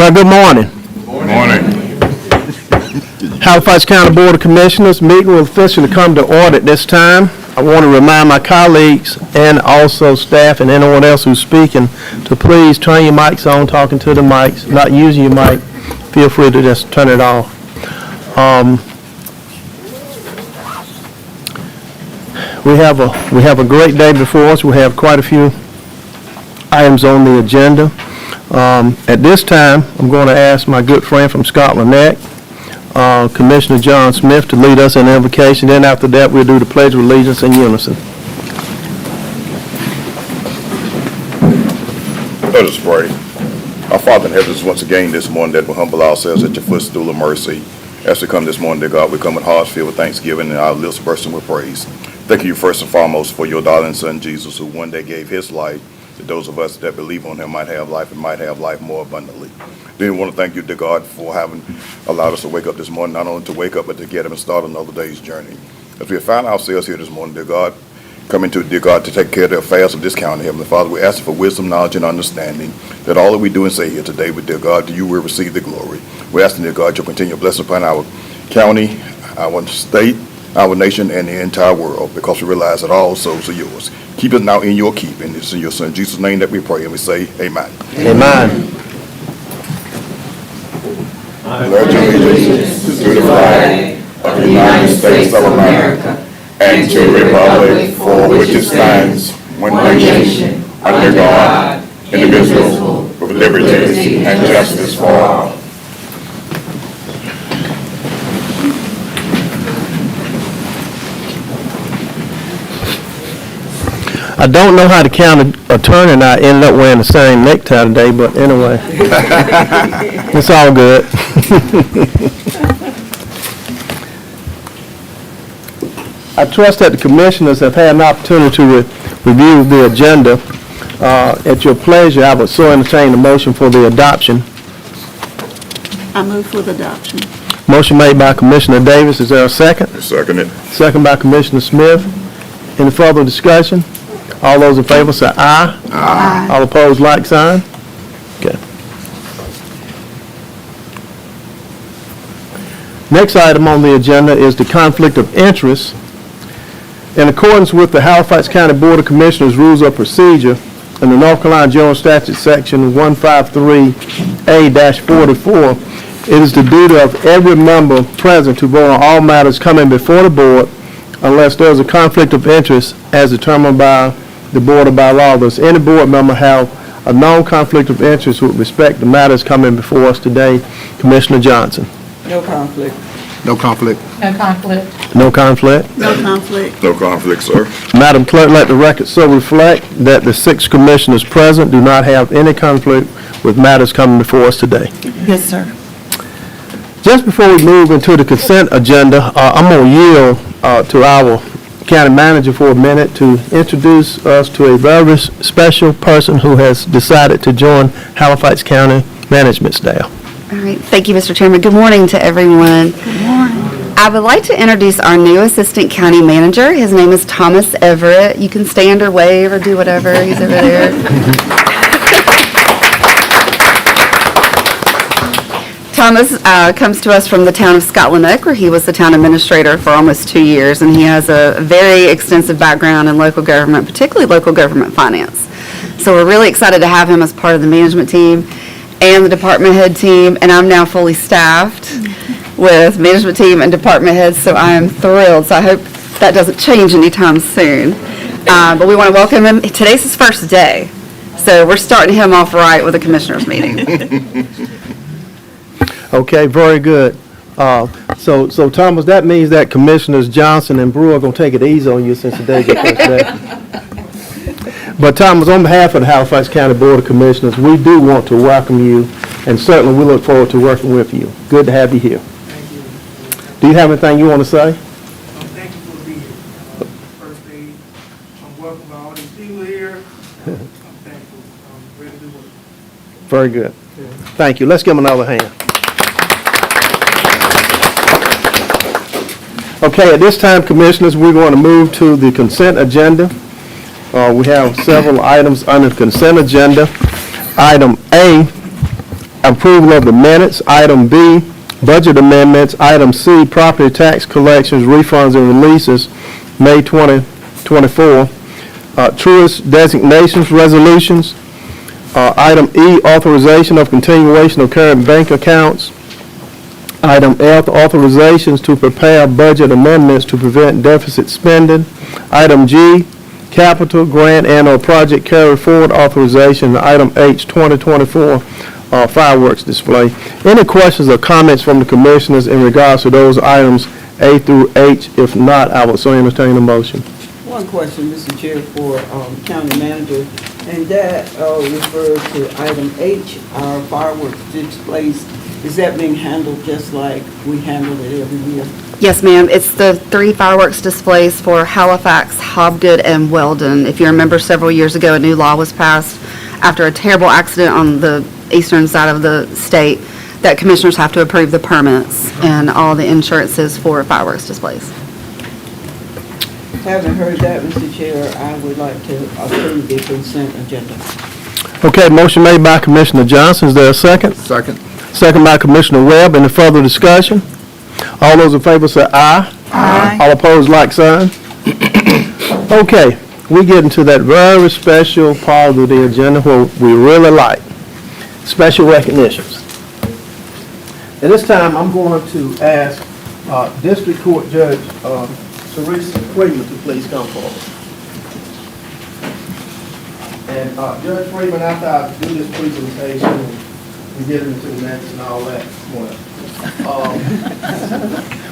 Well, good morning. Good morning. Halifax County Board of Commissioners meeting will officially come to order at this time. I want to remind my colleagues and also staff and anyone else who's speaking to please turn your mics on, talking to the mics, not using your mic. Feel free to just turn it off. We have a great day before us. We have quite a few items on the agenda. At this time, I'm going to ask my good friend from Scotland Neck, Commissioner John Smith, to lead us in the invocation. Then after that, we'll do the Pledge of Allegiance in unison. Let us pray. Our Father in heaven, once again this morning that we humble ourselves at your footstool of mercy. As we come this morning, dear God, we come with hearts filled with thanksgiving and our lips bursting with praise. Thank you first and foremost for your darling Son, Jesus, who one day gave his life that those of us that believe on him might have life and might have life more abundantly. Then we want to thank you, dear God, for having allowed us to wake up this morning, not only to wake up, but to get up and start another day's journey. As we have found ourselves here this morning, dear God, coming to, dear God, to take care of the affairs of this county, Heavenly Father, we ask for wisdom, knowledge, and understanding, that all that we do and say here today, but dear God, you will receive the glory. We're asking, dear God, you'll continue to bless upon our county, our state, our nation, and the entire world, because we realize that all souls are yours. Keep us now in your keeping. It's in your Son Jesus' name that we pray, and we say amen. Amen. I pledge allegiance to the flag of the United States of America and to the republic for which it stands, one nation, under God, indivisible, with liberty and justice for all. I don't know how the county attorney and I ended up wearing the same necktie today, but anyway, it's all good. I trust that the commissioners have had an opportunity to review the agenda. At your pleasure, I would so entertain the motion for the adoption. I move for the adoption. Motion made by Commissioner Davis. Is there a second? Second it. Second by Commissioner Smith. Any further discussion? All those in favor say aye. Aye. All opposed, like sign. Okay. Next item on the agenda is the conflict of interest. In accordance with the Halifax County Board of Commissioners Rules of Procedure and the North Carolina General Statute Section 153A-44, it is the duty of every member present to vote on all matters coming before the board unless there is a conflict of interest as determined by the board or by law. Does any board member have a known conflict of interest with respect to matters coming before us today? Commissioner Johnson. No conflict. No conflict. No conflict. No conflict. No conflict. No conflict, sir. Madam Clerk, let the record so reflect that the 6 commissioners present do not have any conflict with matters coming before us today. Yes, sir. Just before we move into the consent agenda, I'm going to yield to our county manager for a minute to introduce us to a very special person who has decided to join Halifax County management staff. All right. Thank you, Mr. Chairman. Good morning to everyone. Good morning. I would like to introduce our new assistant county manager. His name is Thomas Everett. You can stand or wave or do whatever. He's over there. Thomas comes to us from the town of Scotland Neck, where he was the town administrator for almost 2 years, and he has a very extensive background in local government, particularly local government finance. So we're really excited to have him as part of the management team and the department head team, and I'm now fully staffed with management team and department heads, so I am thrilled. So I hope that doesn't change anytime soon. But we want to welcome him. Today's his first day, so we're starting him off right with a commissioners meeting. Okay, very good. So Thomas, that means that Commissioners Johnson and Brewer are going to take it easy on you since today's your first day. But Thomas, on behalf of the Halifax County Board of Commissioners, we do want to welcome you, and certainly we look forward to working with you. Good to have you here. Thank you. Do you have anything you want to say? Thank you for being here. First day, I'm welcome to all these people here. I'm thankful. I'm ready to work. Very good. Thank you. Let's give him another hand. Okay, at this time, Commissioners, we're going to move to the consent agenda. We have several items under the consent agenda. Item A approval of the minutes. Item B, budget amendments. Item C, property tax collections, refunds, and releases, May 2024. Truist designations resolutions. Item E, authorization of continuation of current bank accounts. Item F, authorizations to prepare budget amendments to prevent deficit spending. Item G, capital grant and/or project carry forward authorization. Item H, 2024 fireworks display. Any questions or comments from the commissioners in regards to those items A through H? If not, I will so entertain a motion. One question, Mr. Chair, for County Manager, and that refers to item H, our fireworks displays. Is that being handled just like we handle it every year? Yes, ma'am. It's the 3 fireworks displays for Halifax, Hobgood, and Weldon. If you remember, several years ago, a new law was passed after a terrible accident on the eastern side of the state that commissioners have to approve the permits and all the insurances for fireworks displays. Having heard that, Mr. Chair, I would like to approve the consent agenda. Okay, motion made by Commissioner Johnson. Is there a second? Second. Second by Commissioner Webb. Any further discussion? All those in favor say aye. Aye. All opposed, like sign. Okay, we get into that very special part of the agenda where we really like special recognitions. At this time, I'm going to ask District Court Judge Teresa Freeman to please come forward. And Judge Freeman, after I do this presentation, we get into the minutes and all that.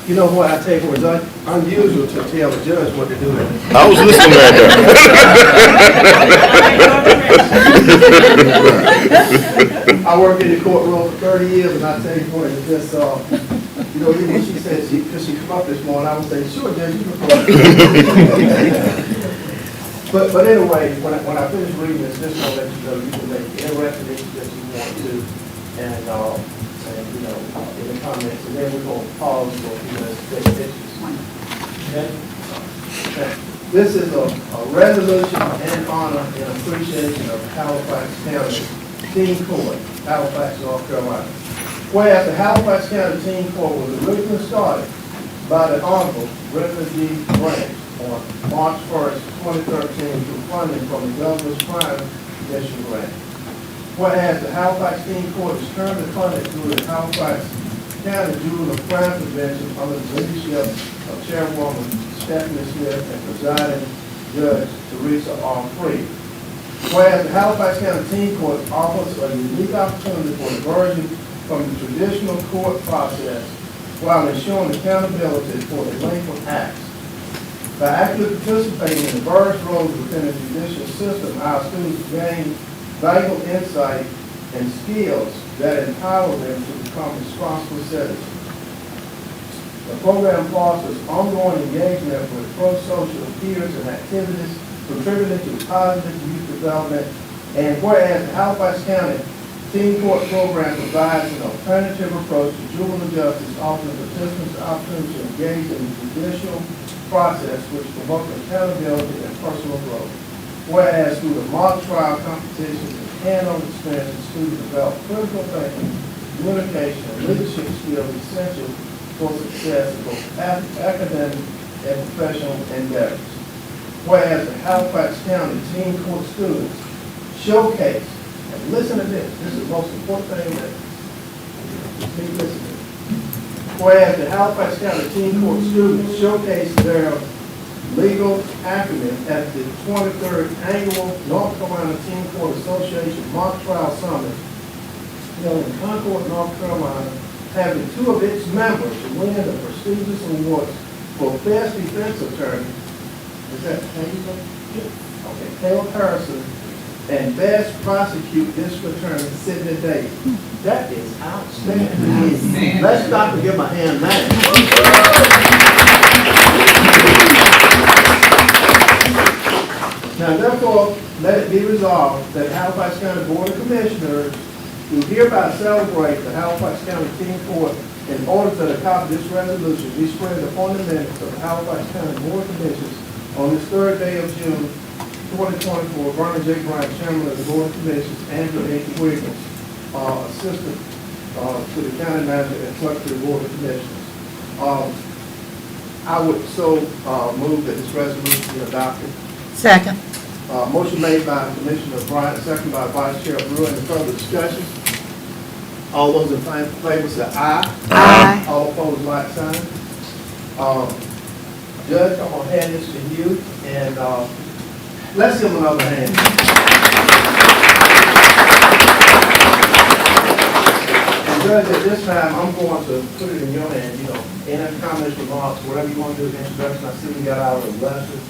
You know what, I tell you what, it's unusual to tell the judge what to do. I was listening right there. I worked in the courtroom for 30 years, and I tell you what, it's just, you know, even when she said, because she come up this morning, I was saying, sure, Judge, you can come up. But anyway, when I finish reading this, just want to let you know, you can make any recommendations that you want to, and you know, in the comments, and then we're going to pause for a few minutes to take pictures. Okay? Okay. This is a resolution in honor and appreciation of Halifax County Teen Court, Halifax, North Carolina. Whereas the Halifax County Teen Court was originally started by the Honorable Reverend G. Grant on March 1st, 2013, through funding from the Governor's Crime Prevention Grant. Whereas the Halifax Teen Court is currently funded through the Halifax County Juvenile Crime Prevention under the leadership of Chairwoman Stephanie Smith and presiding Judge Teresa R. Free. Whereas the Halifax County Teen Court offers a unique opportunity for diversion from the traditional court process while ensuring accountability for delinquent acts. By actively participating in diverse roles within the judicial system, our students gain valuable insight and skills that empower them to become responsible citizens. The program fosters ongoing engagement with pro-social peers and activities contributing to positive youth development. And whereas the Halifax County Teen Court Program provides an alternative approach to juvenile justice, offering participants the opportunity to engage in the judicial process which promotes accountability and personal growth. Whereas through the mock trial competitions and hands-on experience, students develop critical thinking, communication, and leadership skills essential for success in both academic and professional endeavors. Whereas the Halifax County Teen Court students showcase, and listen to this is the most important thing that you need to listen to. Whereas the Halifax County Teen Court students showcase their legal acumen at the 23rd Annual North Carolina Teen Court Association Mock Trial Summit held in Concord, North Carolina, having 2 of its members win the prestigious awards for Best Defense Attorney. Is that Taylor? Okay, Taylor Harrison, and Best Prosecute District Attorney Sidney Davis. That is outstanding. Let's stop and give my hand man. Now therefore, let it be resolved that the Halifax County Board of Commissioners do hereby celebrate the Halifax County Teen Court in order that a copy of this resolution be spread upon the minutes of the Halifax County Board of Commissioners on this 3rd day of June 2024. Vernon J. Bryant, Chairman of the Board of Commissioners, Andrew H. Wiggins, assistant to the county manager and clerk to the board of commissioners. I would so move that this resolution be adopted. Second. Motion made by Commissioner Bryant, second by Vice Chair Brewer. Any further discussion? All those in favor say aye. Aye. All opposed, like sign. Judge, I'm gonna hand this to you, and let's give him another hand. And Judge, at this time, I'm going to put it in your hand, any comments, remarks, whatever you want to do, introduction. I see we got our illustrious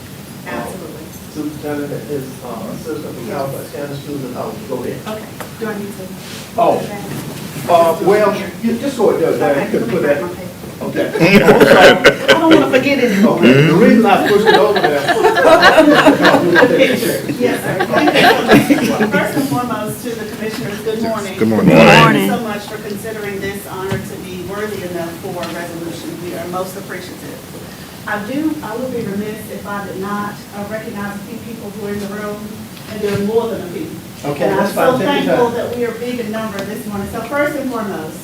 superintendent and his assistant from Halifax County Schools. Go ahead. Okay, do I need to? Well, you just go ahead, Judge. You can put that. Okay. I don't want to forget it. The reason I pushed it over there. Yes, sir. First and foremost, to the commissioners, good morning. Good morning. Thank you so much for considering this honor to be worthy enough for a resolution. We are most appreciative. I would be remiss if I did not recognize a few people who are in the room, and there are more than a few. Okay, And I'm that's fine. so Take your thankful time. that we are big in number this morning. So first and foremost,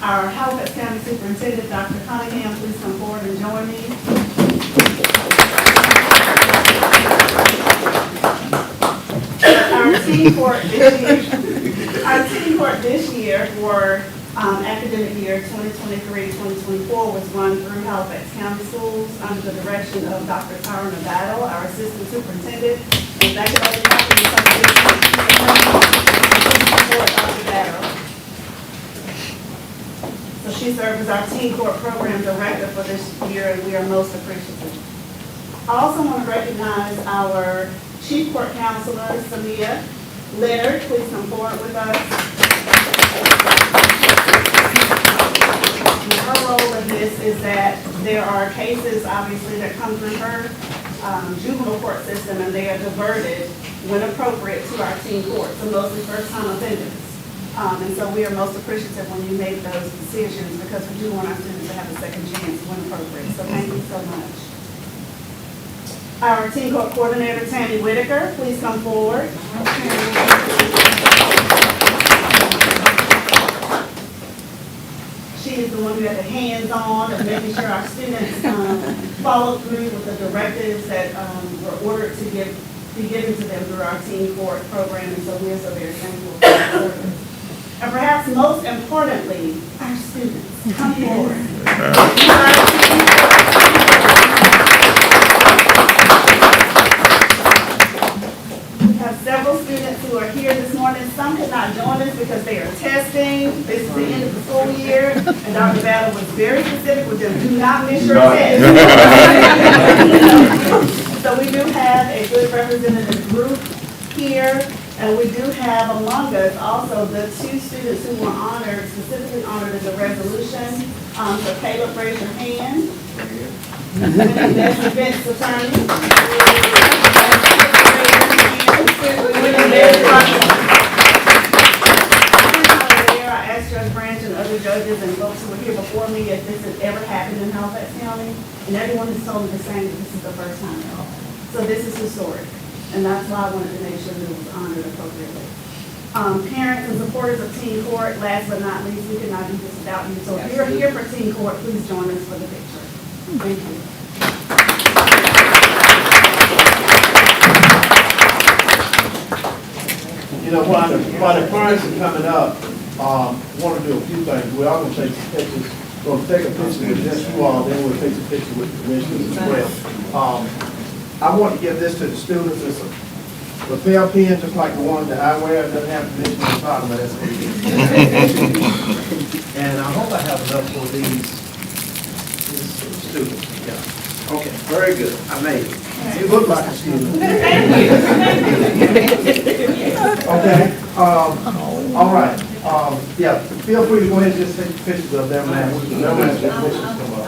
our Halifax County Superintendent, Dr. Cunningham, please come forward and join me. Our team court this year for academic year 2023-2024 was run through Halifax County Schools under the direction of Dr. Tyra Nevada, our Assistant Superintendent. And that can only happen because of Dr. Nevada. So she served as our teen court program director for this year, and we are most appreciative. I also want to recognize our chief court counselor, Samia Leonard. Please come forward with us. And her role in this is that there are cases, obviously, that come through her juvenile court system, and they are diverted, when appropriate, to our teen court, so mostly first-time offenders. And so we are most appreciative when you make those decisions, because we do want our students to have a second chance when appropriate. So thank you so much. Our teen court coordinator, Tammy Whitaker, please come forward. She is the one who had the hands-on of making sure our students followed through with the directives that were ordered to be given to them through our teen court program, and so we are so very thankful for that service. And perhaps most importantly, our students. Come forward. We have several students who are here this morning. Some could not join us because they are testing. This is the end of the school year, and Dr. Battle was very specific with them. Do not miss your test. So we do have a good representative group here, and we do have among us also the two students who were honored, specifically honored in the resolution. So Caleb, raise your hand. That's the defense attorney. I asked Judge Branch and other judges and folks who were here before me if this has ever happened in Halifax County, and everyone has told me the same, that this is the first time at all. So this is historic, and that's why I wanted to make sure that it was honored appropriately. Parents and supporters of teen court, last but not least, we could not do this without you. So if you're here for teen court, please join us for the picture. Thank you. While the parents are coming up, want to do a few things. We're all going to take some pictures. We're going to take a picture with just you all, then we'll take some pictures with the commissioners as well. I want to give this to the students. It's a lapel pin, just like the one that I wear. It doesn't have permission on the bottom, but that's what it is. And I hope I have enough for these students. Yeah. Okay, very good. I made it. You look like a student. Okay, all right. Yeah, feel free to go ahead and just take pictures of them now. They'll have their pictures come up.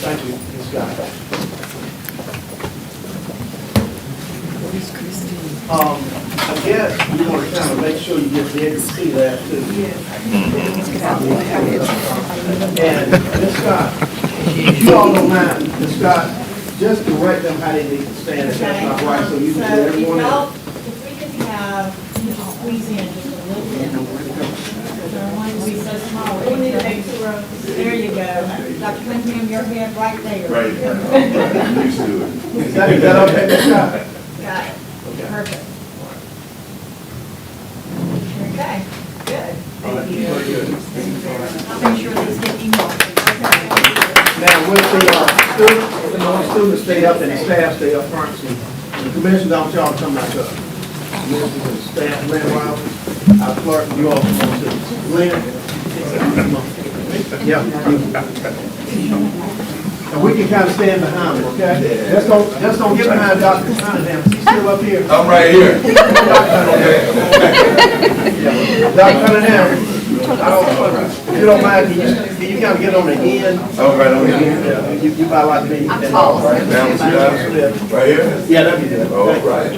Thank you, Ms. Scott. I guess you want to kind of make sure you get the able to see that too. And Ms. Scott, you all don't mind, Ms. Scott, just direct them how they need to stand, if that's not right, so you can see everyone else. If we could have, squeeze in just a little bit Rose. There you go. Dr. Cunningham, your head right there. Right. Used to it. Is that okay, Ms. Scott? Got it. Perfect. Okay, good. Thank you. I'll make sure these get emailed. Now, will the students stay up and the staff stay up front? So the commissioners, I'm y'all come back up. Commissioners and staff, Lynn Rouse, our clerk, you all come on too. Lynn? Come on. Yeah. And we can kind of stand behind them, okay? Just don't get behind Dr. Cunningham. She's still up here. I'm right here. Dr. Cunningham, if you don't mind, can you kind of get on the end? I'm right on here. Yeah, you about like me. I'm tall. Right now, right here? Yeah, that'd be good. All right.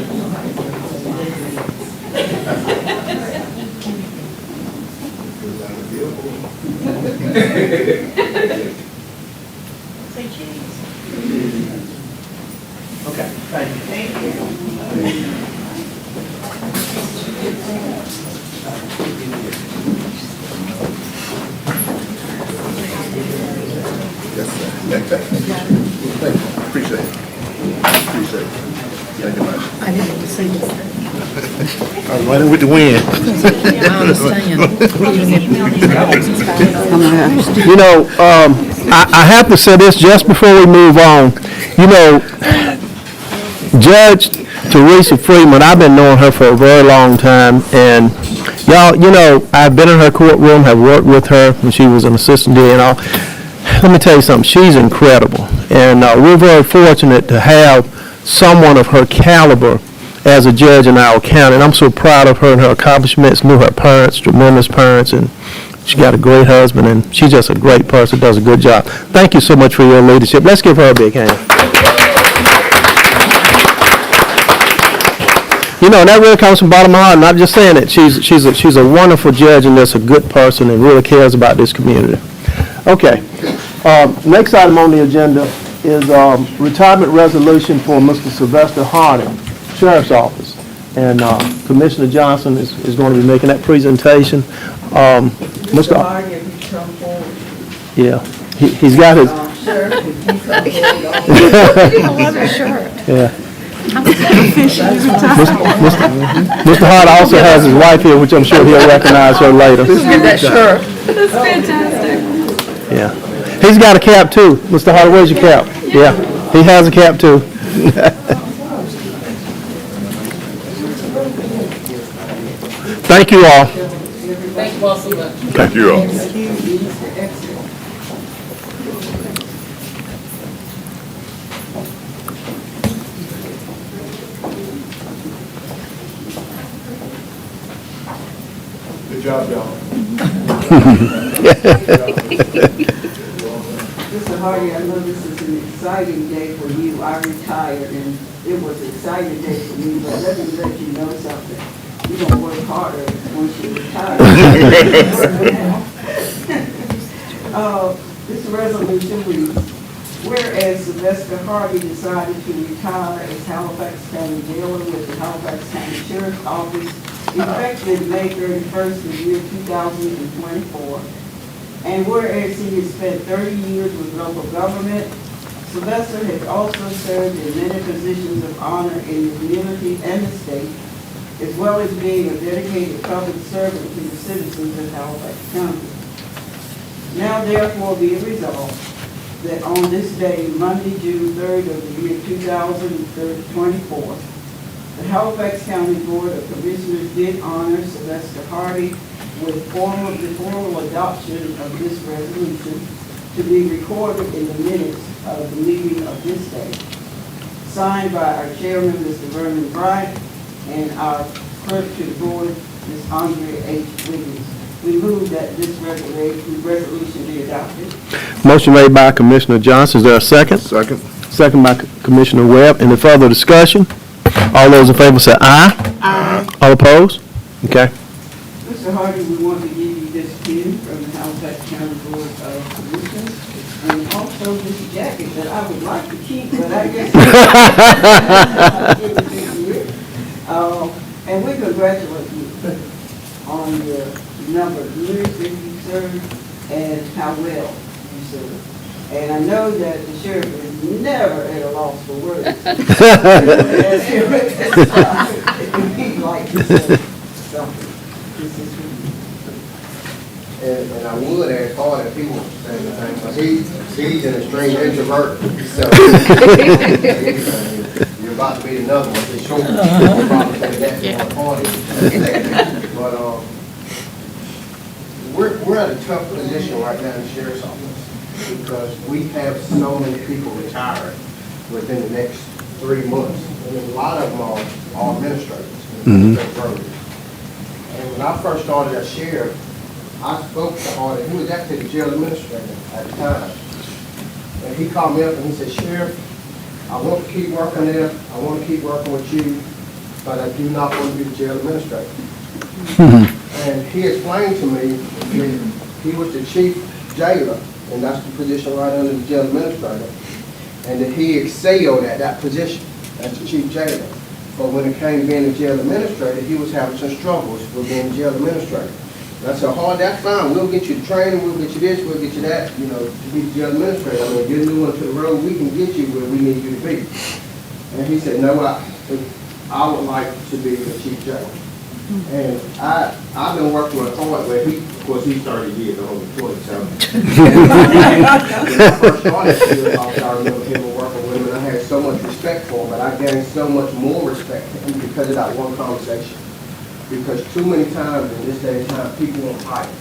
Say cheese. Okay, thank you. Yes, sir. Thank you. Appreciate it. Appreciate it. Thank you much. I didn't see this. I was running with the wind. I understand. You know, I have to say this just before we move on. You know, Judge Teresa Freeman, I've been knowing her for a very long time, and y'all, you know, I've been in her courtroom, have worked with her when she was an assistant DA and all. Let me tell you something, she's incredible, and we're very fortunate to have someone of her caliber as a judge in our county, and I'm so proud of her and her accomplishments. Knew her parents, tremendous parents, and she got a great husband, and she's just a great person, does a good job. Thank you so much for your leadership. Let's give her a big hand. You know, and that really comes from the bottom of my heart, and I'm just saying it. She's a wonderful judge and just a good person and really cares about this community. Okay. Next item on the agenda is retirement resolution for Mr. Sylvester Harding, Sheriff's Office. And Commissioner Johnson is going to be making that presentation. Mr. Hardy, if you come forward. Yeah, he's got his, Sheriff, if you come forward. I love your shirt. yeah. Mr. Hart also has his wife here, which I'm sure he'll recognize her later. Get that shirt. Yeah. He's got a cap too. Mr. Hart, where's your cap? Yeah, he has a cap too. Thank you all. Thank you all. Good job, y'all. Mr. Hardy, I know this is an exciting day for you. I retired and it was an exciting day for me, but let me let you know something. You're gonna work harder once you retire. This resolution reads, whereas Sylvester Hardy decided to retire as Halifax County Jailer with the Halifax County Sheriff's Office effective May 31st of the year 2024. And whereas he has spent 30 years with local government, Sylvester has also served in many positions of honor in the community and the state, as well as being a dedicated public servant to the citizens of Halifax County. Now therefore be it resolved that on this day, Monday, June 3rd of the year 2024, the Halifax County Board of Commissioners did honor Sylvester Hardy with the formal adoption of this resolution to be recorded in the minutes of the meeting of this day. Signed by our chairman, Mr. Vernon Bryant, and our clerk to the board, Ms. Andrea H. Wiggins. We move that this resolution be adopted. Motion made by Commissioner Johnson. Is there a second? Second. Second by Commissioner Webb. Any further discussion? All those in favor say aye. Aye. All opposed? Okay. Mr. Hardy, we want to give you this pin from the Halifax County Board of Commissioners, and also this jacket that I would like to keep, but I guess I'll give it to you. And we congratulate you on your number of years that you served and how well you serve. And I know that the sheriff is never at a loss for words. As here at this time, if he'd like to say something. This is for you. And I would ask hard if he wants to say anything, but he's an extreme introvert, so. You're about to meet another one, for sure. You'll probably say that to my party. But, we're at a tough position right now in the sheriff's office, because we have so many people retiring within the next 3 months. And a lot of them are administrators. And when I first started as sheriff, I spoke to Hardy, he was actually the jail administrator at the time. And he called me up and he said, Sheriff, I want to keep working there, I want to keep working with you, but I do not want to be the jail administrator. And he explained to me that he was the chief jailer, and that's the position right under the jail administrator, and that he excelled at that position as the chief jailer. But when it came to being the jail administrator, he was having some struggles with being the jail administrator. And I said, Hard, that's fine, we'll get you the training, we'll get you this, we'll get you that, you know, to be the jail administrator. I mean, get a new one to the road, we can get you where we need you to be. And he said, no, I would like to be the chief jailer. And I've been working with Hard, where of course, he's 30 years old, 27. When I first started here, I remember him working with him, and I had so much respect for him, but I gained so much more respect for him because of that one conversation. Because too many times in this day and time, people want titles,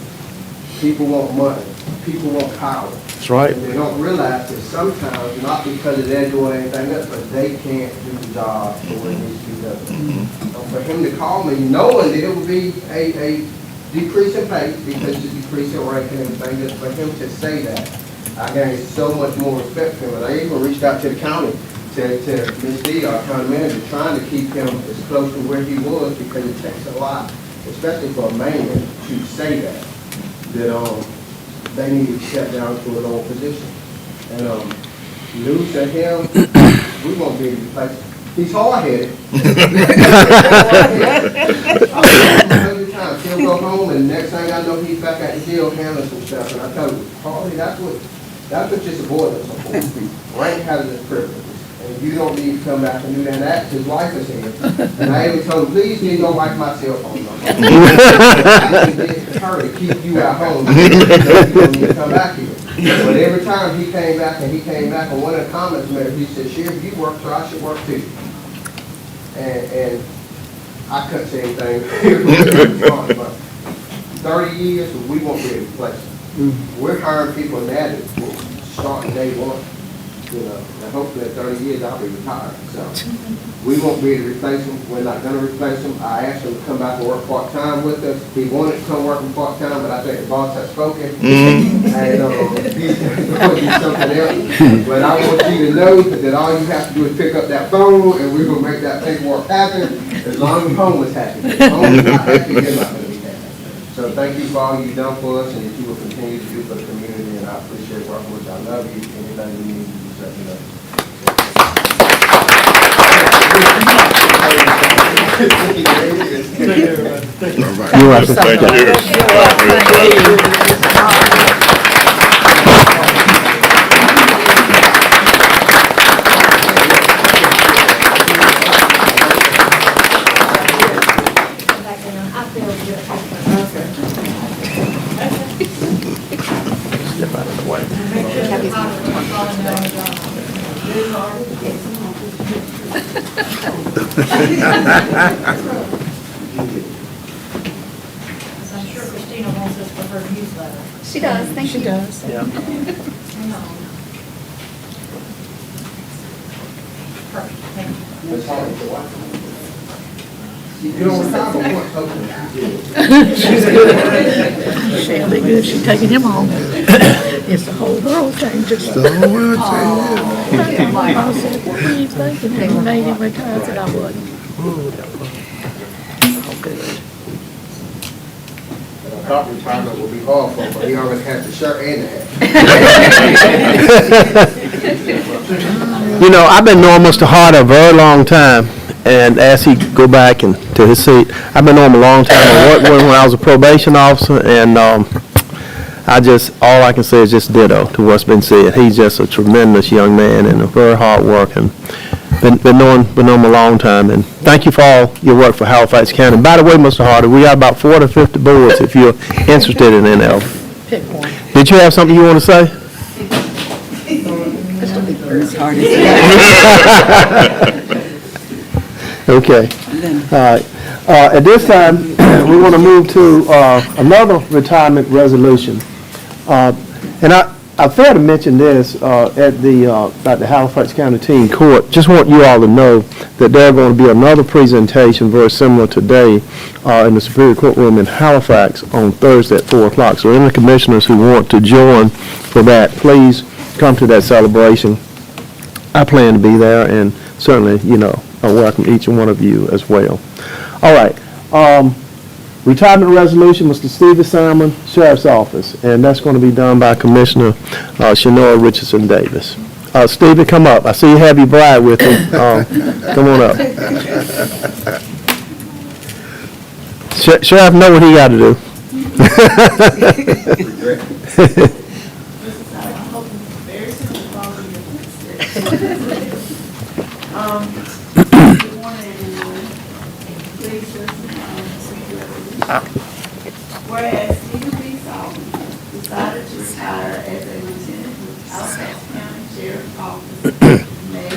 people want money, people want power. That's right. And they don't realize that sometimes, not because they're doing anything else, but they can't do the job the way it needs to be done. For him to call me, knowing that it would be a decrease in pay, because it's a decrease in rank and everything, just for him to say that, I gained so much more respect for him. And I even reached out to the county, to Ms. D, our county manager, trying to keep him as close to where he was, because it takes a lot, especially for a man, to say that they need to step down to an old position. And losing him, we won't be able to replace him. He's hard-headed. Every time he'll go home, and next thing I know, he's back at the jail handling some stuff. And I tell him, Harley, that's what you're subordinates are for. Rank has its privileges. And you don't need to come back and do that. That's his wife is here. And I even told him, please, please don't wipe my cell phone number. I can get her to keep you at home. You don't need to come back here. But every time he came back, and one of the comments made, he said, Sheriff, you work, so I should work too. And I couldn't say anything. But 30 years, we won't be able to replace him. We're hiring people now that will start day one. You know, and hopefully in 30 years I'll be retired. So we won't be able to replace him. We're not going to replace him. I asked him to come back and work part-time with us. He wanted to come working part-time, but I think the boss has spoken. And he's going to do something else. But I want you to know that all you have to do is pick up that phone, and we're going to make that paperwork happen as long as home is happy. If home is not happy, you're not going to be happy. So thank you for all you've done for us, and that you will continue to do for the community, and I appreciate working with you. I love you. Anything you need, just let me know. You're welcome. Thank you. Step out of the way. I'm sure Christina wants us for her newsletter. She does, thank you. She does. Yeah. Perfect, thank you. Ms. Harley, the wife. You don't retire, but once, hopefully. She'll be good, she's taking him home. It's the whole world changer. The whole world changes. I said, what were you thinking when you made him retire? I said, I wasn't. Oh, good. I thought retirement would be hard for him, but he already has the shirt and the hat. You know, I've been knowing Mr. Hart a very long time, and as he go back and to his seat, I've been knowing him a long time. I worked with him when I was a probation officer, and all I can say is just ditto to what's been said. He's just a tremendous young man and a very hard working. Been knowing him a long time, and thank you for all your work for Halifax County. By the way, Mr. Harder, we got about 40 or 50 boards if you're interested in NL. Pick one. Did you have something you want to say? Okay. All right. At this time, we want to move to another retirement resolution. And I failed to mention this at the Halifax County Teen Court. Just want you all to know that there's going to be another presentation very similar today in the Superior Courtroom in Halifax on Thursday at 4 o'clock. So any commissioners who want to join for that, please come to that celebration. I plan to be there, and certainly, I welcome each and one of you as well. All right. Retirement resolution, Mr. Stephen Simon, Sheriff's Office, and that's going to be done by Commissioner Shanoa Richardson Davis. Stephen, come up. I see you have your bride with you. Come on up. Sheriff know what he got to do. Good morning, everyone. Please listen, whereas Stephen B. Solomon decided to retire as a lieutenant with Halifax County Sheriff's Office May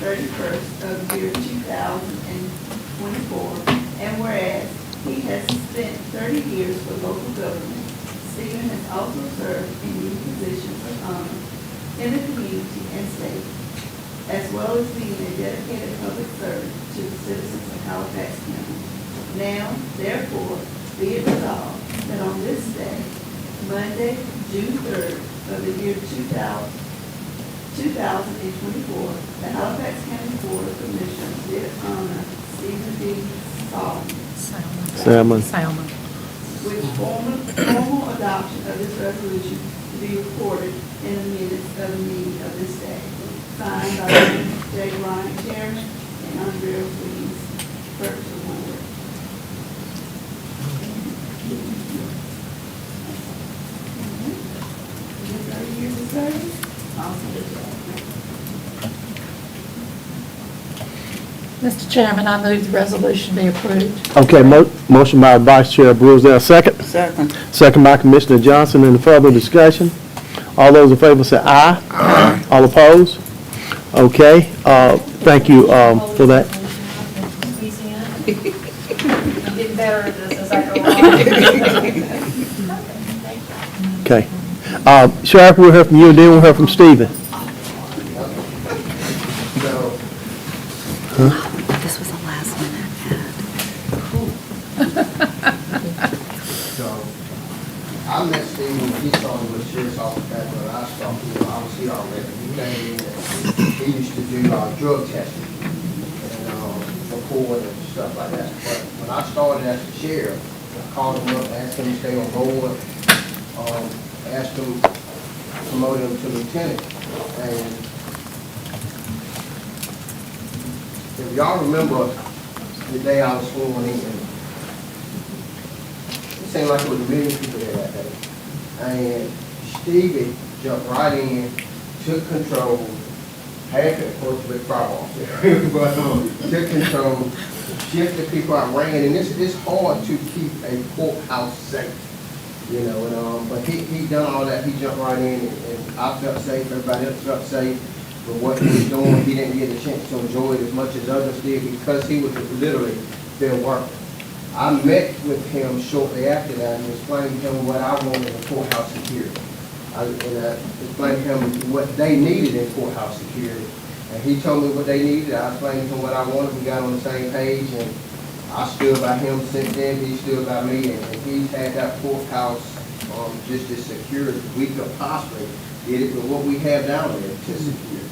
31st of the year 2024, and whereas he has spent 30 years for local government, Stephen has also served in many positions of honor in the community and state, as well as being a dedicated public servant to the citizens of Halifax County. Now, therefore, be it resolved that on this day, Monday, June 3rd of the year 2024, the Halifax County Board of Commissioners did honor Stephen B. Salmon, with formal adoption of this resolution to be recorded in the minutes of the meeting of this day. Signed by J. Ryan, Chairman, and Andrea Williams, Clerk of the Board. Mr. Chairman, I move the resolution be approved. Okay, motion by Vice Chair Brewer. Is there a second? Second. Second by Commissioner Johnson. Any further discussion? All those in favor say aye. Aye. All opposed? Okay, thank you for that. I'm getting better at this as I go along. Okay. Sheriff, we'll hear from you, and then we'll hear from Stephen. This was a last minute So, I met Steve when he started with Sheriff's Office back when I started, I was here already. He came in and he used to do drug testing and report and stuff like that. But when I started as the sheriff, I called him up, asked him to stay on board, asked him to promote him to lieutenant. And if y'all remember the day I was sworn in, it seemed like there was a million people there that day. And Stevie jumped right in, took control, had to, of course, with firearms there, but took control, shifted people out, ran, and it's hard to keep a courthouse safe, but he done all that. He jumped right in, and I felt safe, everybody else felt safe. But what he was doing, he didn't get a chance to enjoy it as much as others did because he was literally still working. I met with him shortly after that and explained to him what I wanted in courthouse security. I explained to him what they needed in courthouse security. And he told me what they needed. I explained to him what I wanted. We got on the same page, and I stood by him since then. He stood by me, and he's had that courthouse just as secure as we could possibly get it with what we have down there to secure.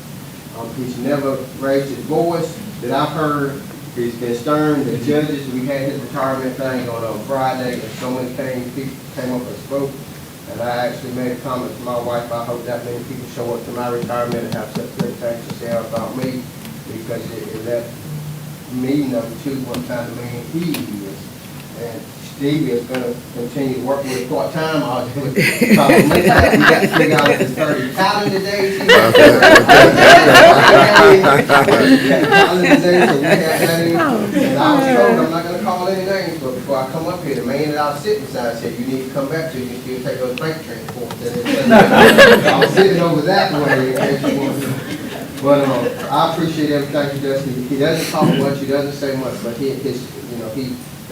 He's never raised his voice that I've heard. He's been stern. The judges, we had his retirement thing on Friday, and so many people came up and spoke. And I actually made a comment to my wife. I hope that many people show up to my retirement and have such great things to say about me, because it let me know too what kind of man he is. And Steve is gonna continue working with part-time. I'll do it. Probably we got to figure out his 30 calendar days. Calendar days, so we got that in. And I was told, I'm not gonna call any names, but before I come up here, the man that I was sitting beside said, you need to come back to, you can still take those bank transfers. I was sitting over that way. But I appreciate everything he does. He doesn't talk much, he doesn't say much, but he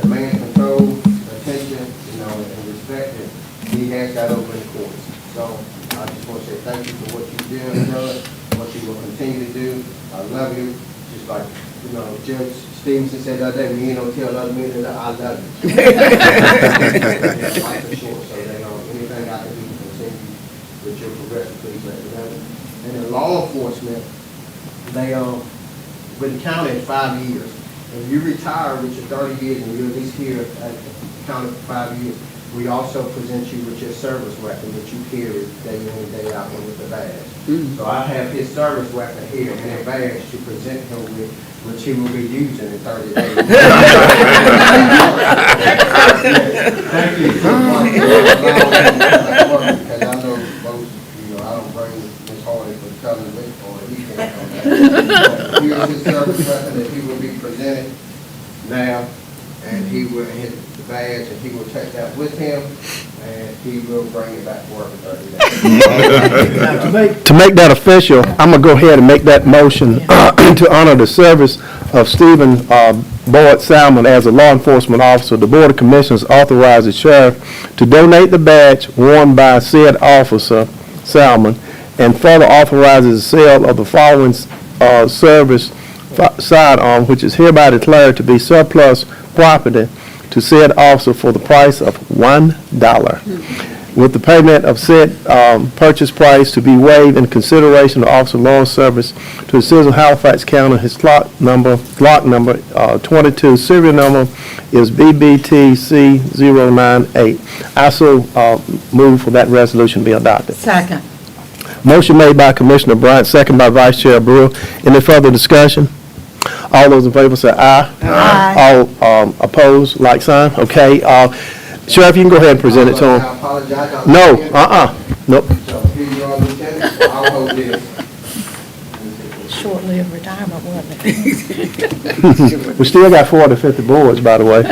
demands control, attention, and respect, and he has that over in the courts. So I just want to say thank you for what you've done, what you will continue to do. I love you, just like, Judge Stevenson said the other day, me don't tell other men that I love you. Life is short, so anything I can do to continue with your progression, please let me know. And in law enforcement, they been counted 5 years. When you retire with your 30 years and you're at least here at counted for 5 years, we also present you with your service record that you carry day in and day out with the badge. So I have his service record here and a badge to present him with, which he will be using in 30 days. Thank you so much for allowing me to because I know most, I don't bring Ms. Hardy for coming to wait for it. He can't come back. Here's his service record that he will be presented now, and he will hit the badge, and he will take that with him, and he will bring it back to work in 30 days. Now, to make that official, I'm going to go ahead and make that motion to honor the service of Stephen Boyd Salmon as a law enforcement officer. The Board of Commissioners authorized the sheriff to donate the badge worn by said officer, Salmon, and further authorizes the sale of the following service sidearm, which is hereby declared to be surplus property to said officer for the price of $1, with the payment of said purchase price to be waived in consideration of officer loan service to the citizen of Halifax County. His Glock number 22, serial number is BBTC098. I so move for that resolution to be adopted. Second. Motion made by Commissioner Bryant, second by Vice Chair Brewer. Any further discussion? All those in favor say aye. Aye. All opposed, like sign. Okay. Sheriff, you can go ahead and present it to him. I apologize. No, nope. So here you are, Lieutenant. I'll hold this. Short-lived retirement, wasn't it? We still got 40 to 50 boards, by the way.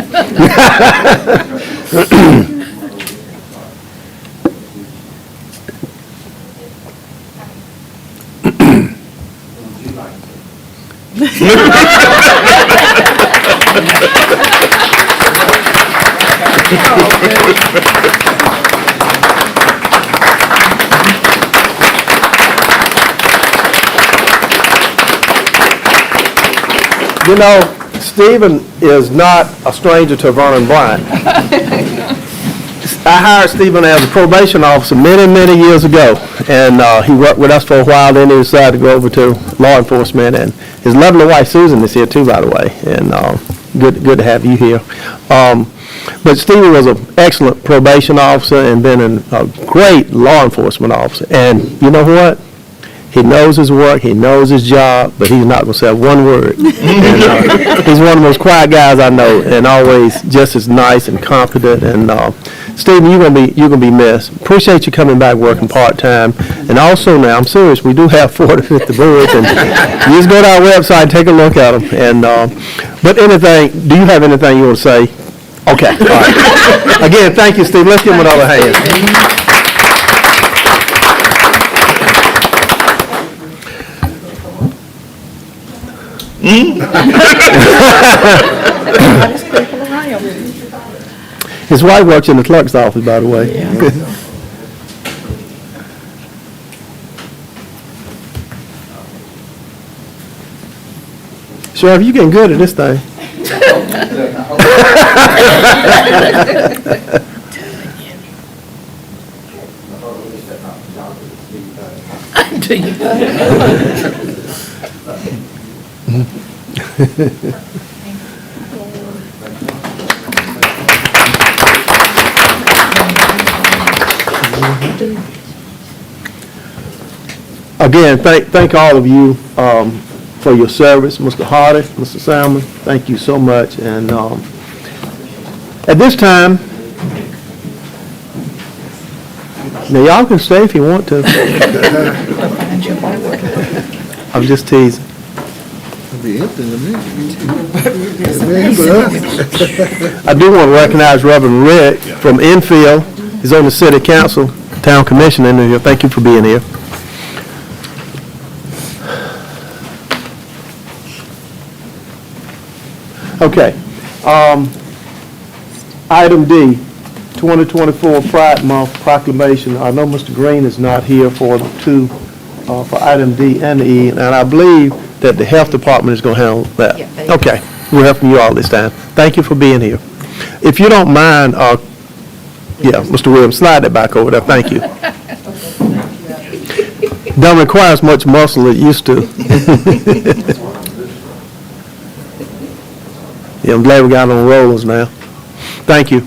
Stephen is not a stranger to Vernon Bryant. I hired Stephen as a probation officer many, many years ago, and he worked with us for a while. Then he decided to go over to law enforcement, and his lovely wife Susan is here too, by the way, and good to have you here. But Stephen was an excellent probation officer and been a great law enforcement officer. And you know what? He knows his work, he knows his job, but he's not going to say one word. And, he's one of the most quiet guys I know, and always just as nice and competent. And Stephen, you're gonna be missed. Appreciate you coming back working part-time. And also now, I'm serious, we do have 40 to 50 boards, and you just go to our website and take a look at them. And but anything, do you have anything you want to say? Okay, all right. Again, thank you, Steve. Let's give him another hand. His wife works in the clerk's office, by the way. Sheriff, you getting good at this thing. Again, thank all of you for your service, Mr. Hardy, Mr. Salmon. Thank you so much. And At this time, now y'all can stay if you want to. I'm just teasing. It'll be empty in a minute. I do want to recognize Reverend Rick from Enfield. He's on the city council, town commission in here. Thank you for being here. Okay. Item D, 2024 Pride Month proclamation. I know Mr. Green is not here for for item D and E, and I believe that the health department is going to handle that. Yeah, they- Okay, we're helping you all this time. Thank you for being here. If you don't mind, yeah, Mr. Williams, slide that back over there. Thank you. Don't require as much muscle as it used to. Yeah, I'm glad we got on rollers now. Thank you.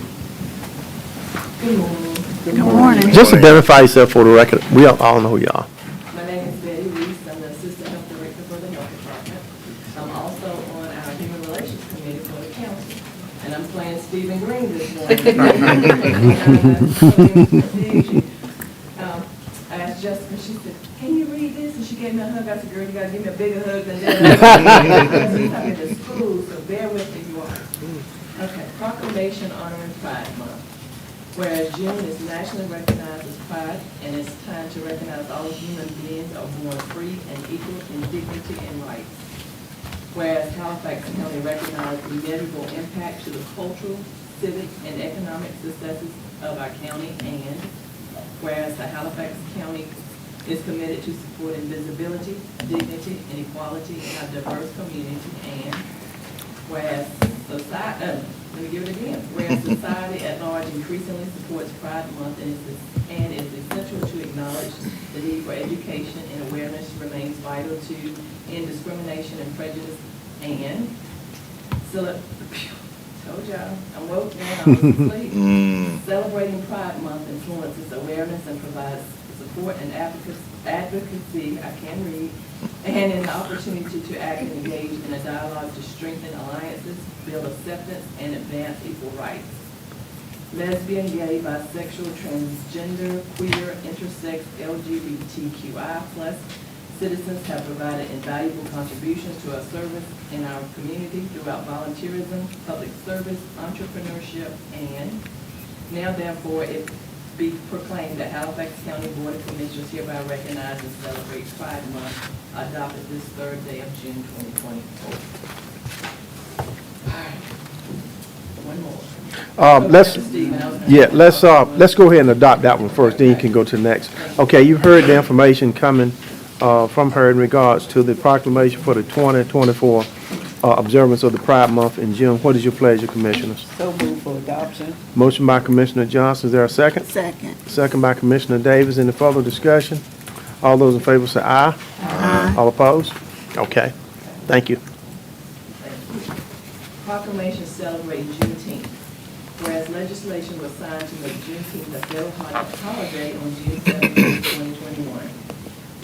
Good morning. Just identify yourself for the record. We all know who you are. My name is Betty Reese. I'm the Assistant Health Director for the Health Department. I'm also on our Human Relations Committee for the council. And I'm playing Stephen Green this morning. I asked Jessica, she said, "Can you read this?" And she gave me a hug. I said, "Girl, you gotta give me a bigger hug than that." I'm in the school, so bear with me, you all. Okay, proclamation honoring Pride Month. Whereas June is nationally recognized as Pride, and it's time to recognize all human beings are born free and equal in dignity and rights. Whereas Halifax County recognizes the measurable impact to the cultural, civic, and economic successes of our county, and whereas the Halifax County is committed to supporting visibility, dignity, and equality in our diverse community, and whereas society, let me give it again. Whereas society at large increasingly supports Pride Month and is essential to acknowledge the need for education and awareness remains vital to end discrimination and prejudice, and told y'all, I'm woke now, I was asleep. Celebrating Pride Month influences awareness and provides support and advocacy, I can read, and an opportunity to act and engage in a dialogue to strengthen alliances, build acceptance, and advance equal rights. Lesbian, gay, bisexual, transgender, queer, intersex, LGBTQI+ citizens have provided invaluable contributions to our service in our community throughout volunteerism, public service, entrepreneurship, and now therefore it be proclaimed that Halifax County Board of Commissioners hereby recognize and celebrate Pride Month, adopted this third day of June 2024. All right. One more. Let's go ahead and adopt that one first, then you can go to the next. Okay, you heard the information coming from her in regards to the proclamation for the 2024 observance of the Pride Month in June. What is your pleasure, Commissioners? So move for adoption. Motion by Commissioner Johnson, is there a second? Second. Second by Commissioner Davis. Any further discussion? All those in favor say aye. Aye. All opposed? Okay, thank you. Proclamation celebrating Juneteenth. Whereas legislation was signed to make Juneteenth a federal holiday on June 17, 2021.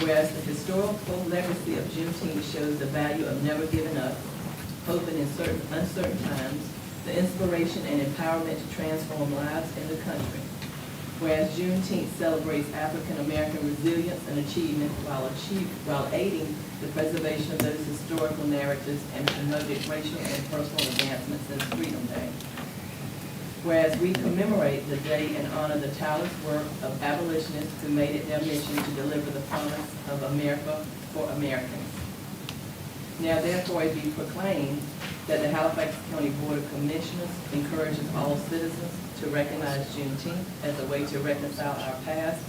Whereas the historical legacy of Juneteenth shows the value of never giving up, hoping in uncertain times, the inspiration and empowerment to transform lives in the country. Whereas Juneteenth celebrates African American resilience and achievement while aiding the preservation of those historical narratives and promoting racial and personal advancements since Freedom Day. Whereas we commemorate the day and honor the tireless work of abolitionists who made it their mission to deliver the promise of America for Americans. Now therefore it be proclaimed that the Halifax County Board of Commissioners encourages all citizens to recognize Juneteenth as a way to reconcile our past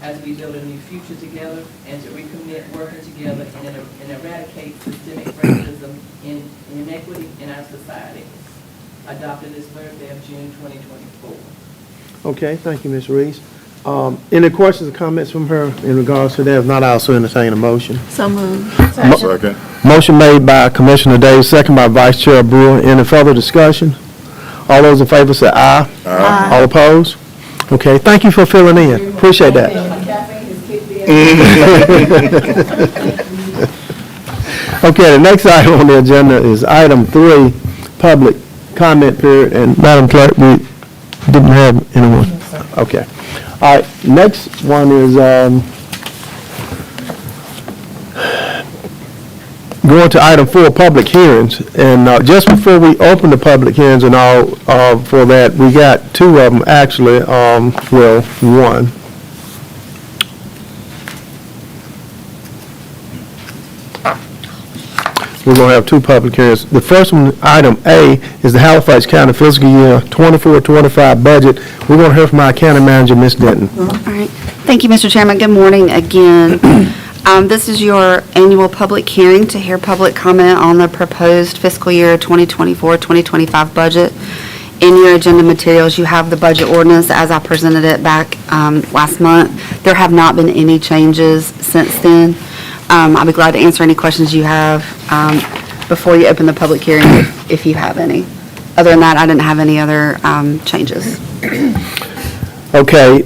as we build a new future together and to recommit working together and eradicate systemic racism and inequity in our society. Adopted this third day of June 2024. Okay, thank you, Ms. Reese. Any questions or comments from her in regards to that? If not, I'll also entertain a motion. So moved. Second. Motion made by Commissioner Davis, second by Vice Chair Brewer. Any further discussion? All those in favor say aye. Aye. All opposed? Okay, thank you for filling in. Appreciate that. My caffeine has kicked in. Okay, the next item on the agenda is item 3, public comment period, and Madam Clerk, we didn't have anyone. Okay. All right, next one is, going to item 4, public hearings. And just before we open the public hearings and all, for that, we got 2 of them actually, well, 1. We're going to have 2 public hearings. The first one, item A, is the Halifax County fiscal year 24-25 budget. We're going to hear from our county manager, Ms. Denton. All right. Thank you, Mr. Chairman. Good morning again. This is your annual public hearing to hear public comment on the proposed fiscal year 2024-2025 budget. In your agenda materials, you have the budget ordinance as I presented it back last month. There have not been any changes since then. I'll be glad to answer any questions you have before you open the public hearing, if you have any. Other than that, I didn't have any other changes. Okay,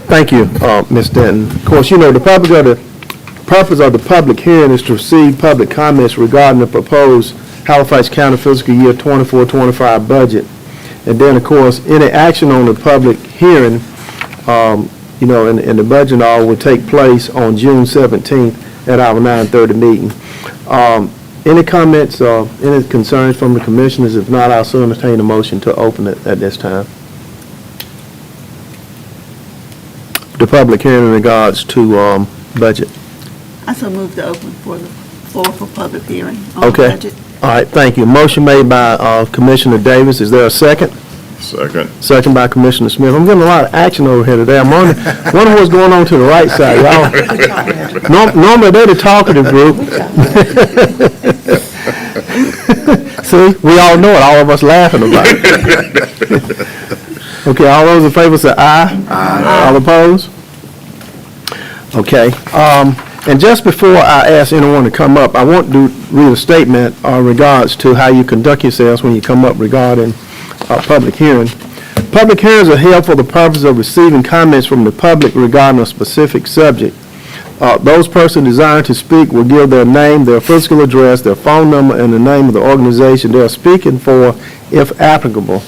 thank you, Ms. Denton. Of course, you know, the purpose of the public hearing is to receive public comments regarding the proposed Halifax County fiscal year 24-25 budget. And then, of course, any action on the public hearing, you know, and the budget and all will take place on June 17th at our 9:30 meeting. Any comments or any concerns from the commissioners? If not, I'll soon entertain a motion to open it at this time. The public hearing in regards to budget. I so move to open for the floor for public hearing on the Okay. budget. All right, thank you. Motion made by Commissioner Davis. Is there a second? Second. Second by Commissioner Smith. I'm getting a lot of action over here today. I'm wondering what's going on to the right side, y'all. Normally, they're the talkative group. See, we all know it. All of us laughing about it. Okay, all those in favor say aye. Aye. All opposed? Okay. And just before I ask anyone to come up, I want to read a statement in regards to how you conduct yourselves when you come up regarding public hearing. Public hearings are held for the purpose of receiving comments from the public regarding a specific subject. Those persons desiring to speak will give their name, their physical address, their phone number, and the name of the organization they are speaking for, if applicable.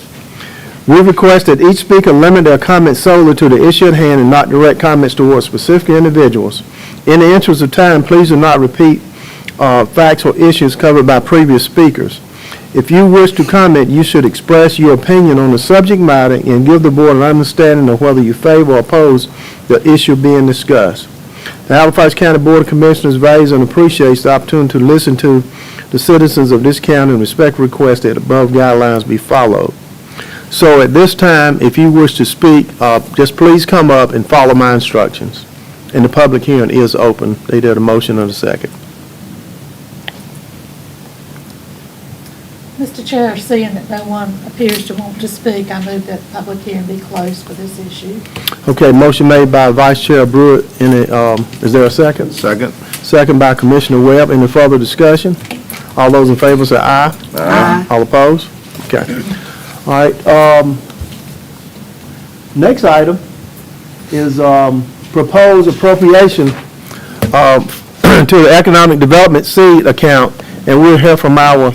We request that each speaker limit their comments solely to the issue at hand and not direct comments towards specific individuals. In the interest of time, please do not repeat facts or issues covered by previous speakers. If you wish to comment, you should express your opinion on the subject matter and give the board an understanding of whether you favor or oppose the issue being discussed. The Halifax County Board of Commissioners values and appreciates the opportunity to listen to the citizens of this county and respect requests that above guidelines be followed. So at this time, if you wish to speak, just please come up and follow my instructions. And the public hearing is open. They did a motion and a second. Mr. Chair, seeing that no one appears to want to speak, I move that the public hearing be closed for this issue. Okay, motion made by Vice Chair Brewer. Is there a second? Second. Second by Commissioner Webb. Any further discussion? All those in favor say aye. Aye. All opposed? Okay. All right. Next item is proposed appropriation to the Economic Development Seed Account, and we'll hear from our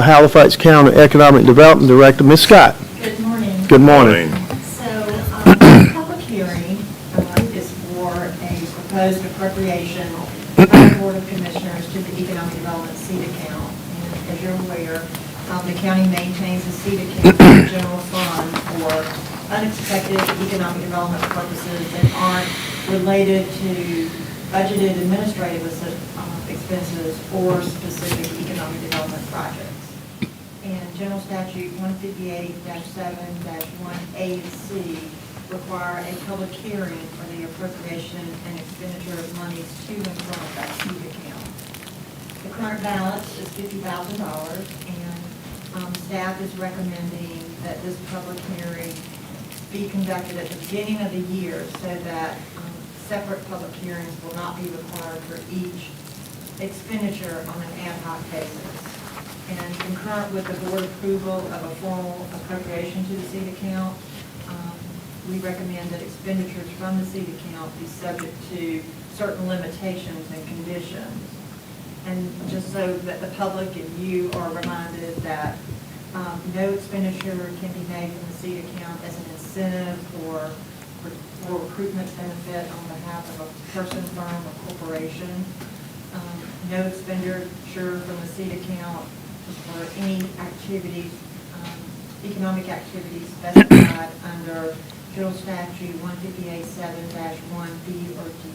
Halifax County Economic Development Director, Ms. Scott. Good morning. Good morning. So, the public hearing is for a proposed appropriation by the Board of Commissioners to the Economic Development Seed Account. And as you're aware, the county maintains a seed account in the general fund for unexpected economic development purposes that aren't related to budgeted administrative expenses or specific economic development projects. And General Statute 158-7-1A-C require a public hearing for the appropriation and expenditure of monies to and from that seed account. The current balance is $50,000, and staff is recommending that this public hearing be conducted at the beginning of the year so that separate public hearings will not be required for each expenditure on an ad hoc basis. And concurrent with the board approval of a formal appropriation to the seed account, we recommend that expenditures from the seed account be subject to certain limitations and conditions. And just so that the public and you are reminded that No expenditure can be made from the seat account as an incentive or recruitment benefit on behalf of a person, firm, or corporation. No expenditure from the seat account for any activities, economic activities specified under General Statute 158.7-1B or D.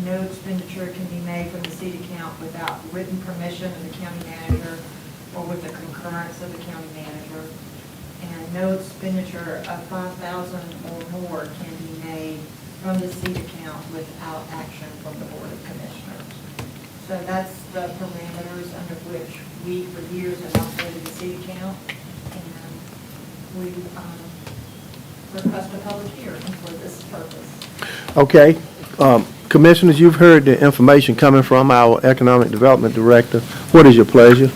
No expenditure can be made from the seat account without written permission of the county manager or with the concurrence of the county manager. And no expenditure of $5,000 or more can be made from the seat account without action from the Board of Commissioners. So that's the parameters under which we, for years, have operated the seat account. And we request a public hearing for this purpose. Okay. Commissioners, you've heard the information coming from our Economic Development Director. What is your pleasure?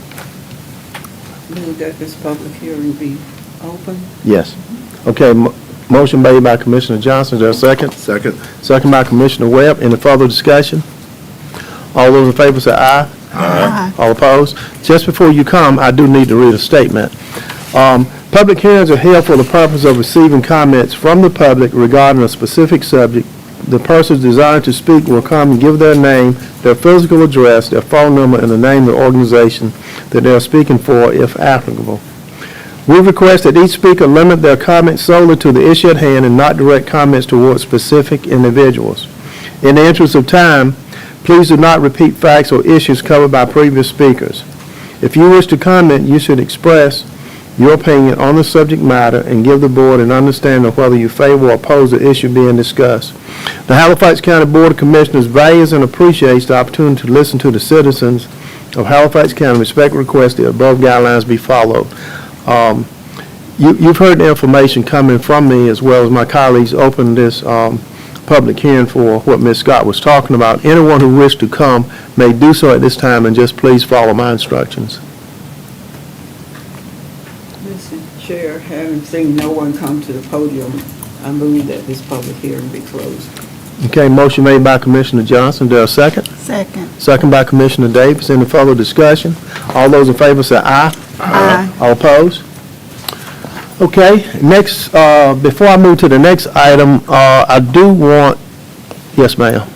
Move that this public hearing be open. Yes. Okay, motion made by Commissioner Johnson. Is there a second? Second. Second by Commissioner Webb. Any further discussion? All those in favor say aye. Aye. All opposed? Just before you come, I do need to read a statement. Public hearings are held for the purpose of receiving comments from the public regarding a specific subject. The persons desiring to speak will come and give their name, their physical address, their phone number, and the name of the organization that they are speaking for, if applicable. We request that each speaker limit their comments solely to the issue at hand and not direct comments towards specific individuals. In the interest of time, please do not repeat facts or issues covered by previous speakers. If you wish to comment, you should express your opinion on the subject matter and give the board an understanding of whether you favor or oppose the issue being discussed. The Halifax County Board of Commissioners values and appreciates the opportunity to listen to the citizens of Halifax County. Respect request the above guidelines be followed. You've heard the information coming from me as well as my colleagues open this public hearing for what Ms. Scott was talking about. Anyone who wishes to come may do so at this time, and just please follow my instructions. Mr. Chair, having seen no one come to the podium, I move that this public hearing be closed. Okay, motion made by Commissioner Johnson. Do I have a second? Second. Second by Commissioner Davis. Any further discussion? All those in favor say aye. Aye. All opposed? Okay, next, before I move to the next item, I do want, yes, ma'am. I'm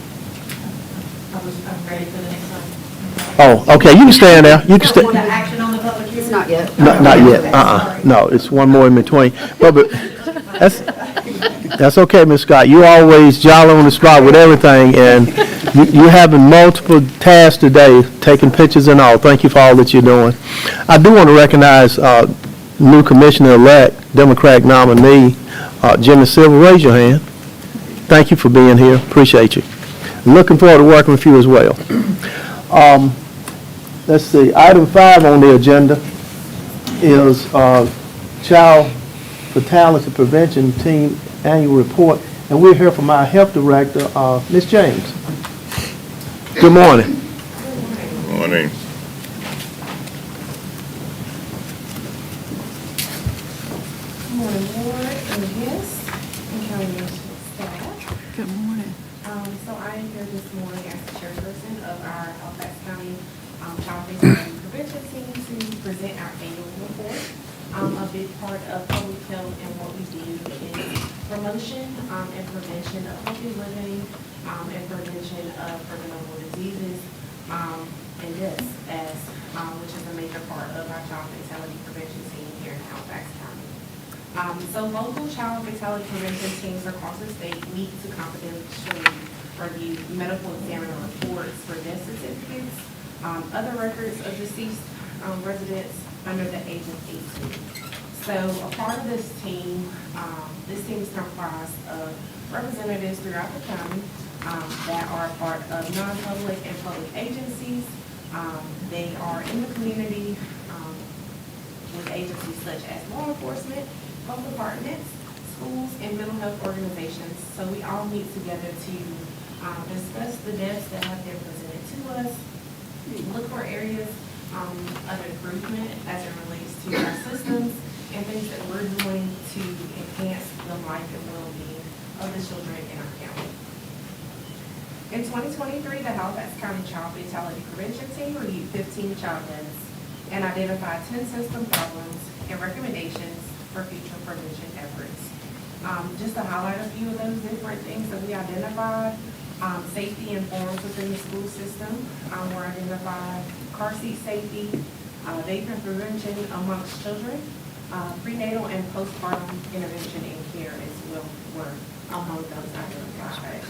ready for the next one. Oh, okay, you can stand there. You can Want stay. action on the public hearing? It's not yet. Not yet, Sorry. No, it's one more in between. But that's okay, Ms. Scott. You always jolly on the spot with everything, and you having multiple tasks today, taking pictures and all. Thank you for all that you're doing. I do want to recognize new Commissioner-elect, Democratic nominee, Jimmy Silver. Raise your hand. Thank you for being here. Appreciate you. Looking forward to working with you as well. Let's see, item 5 on the agenda is Child Fatality Prevention Team Annual Report, and we're here from our Health Director, Ms. James. Good morning. Morning. Good morning, board and guests and county management staff. Good morning. So I am here this morning as the chairperson of our Halifax County Child Fatality Prevention Team to present our annual report. A big part of public health and what we do is promotion and prevention of healthy living and prevention of preventable diseases and deaths, which is a major part of our child fatality prevention team here in Halifax County. So local child fatality prevention teams across the state meet to confidentially review medical examiner reports for death certificates, other records of deceased residents under the age of 18. So a part of this team is comprised of representatives throughout the county that are a part of non-public and public agencies. They are in the community with agencies such as law enforcement, health departments, schools, and mental health organizations. So we all meet together to discuss the deaths that have been presented to us, look for areas of improvement as it relates to our systems, and things that we're doing to enhance the life and well-being of the children in our county. In 2023, the Halifax County Child Fatality Prevention Team reviewed 15 child deaths. and identify 10 system problems and recommendations for future prevention efforts. Just to highlight a few of those different things that we identified, safety and forms within the school system were identified, car seat safety, vaping prevention amongst children, prenatal and postpartum intervention and care as well were among those identified.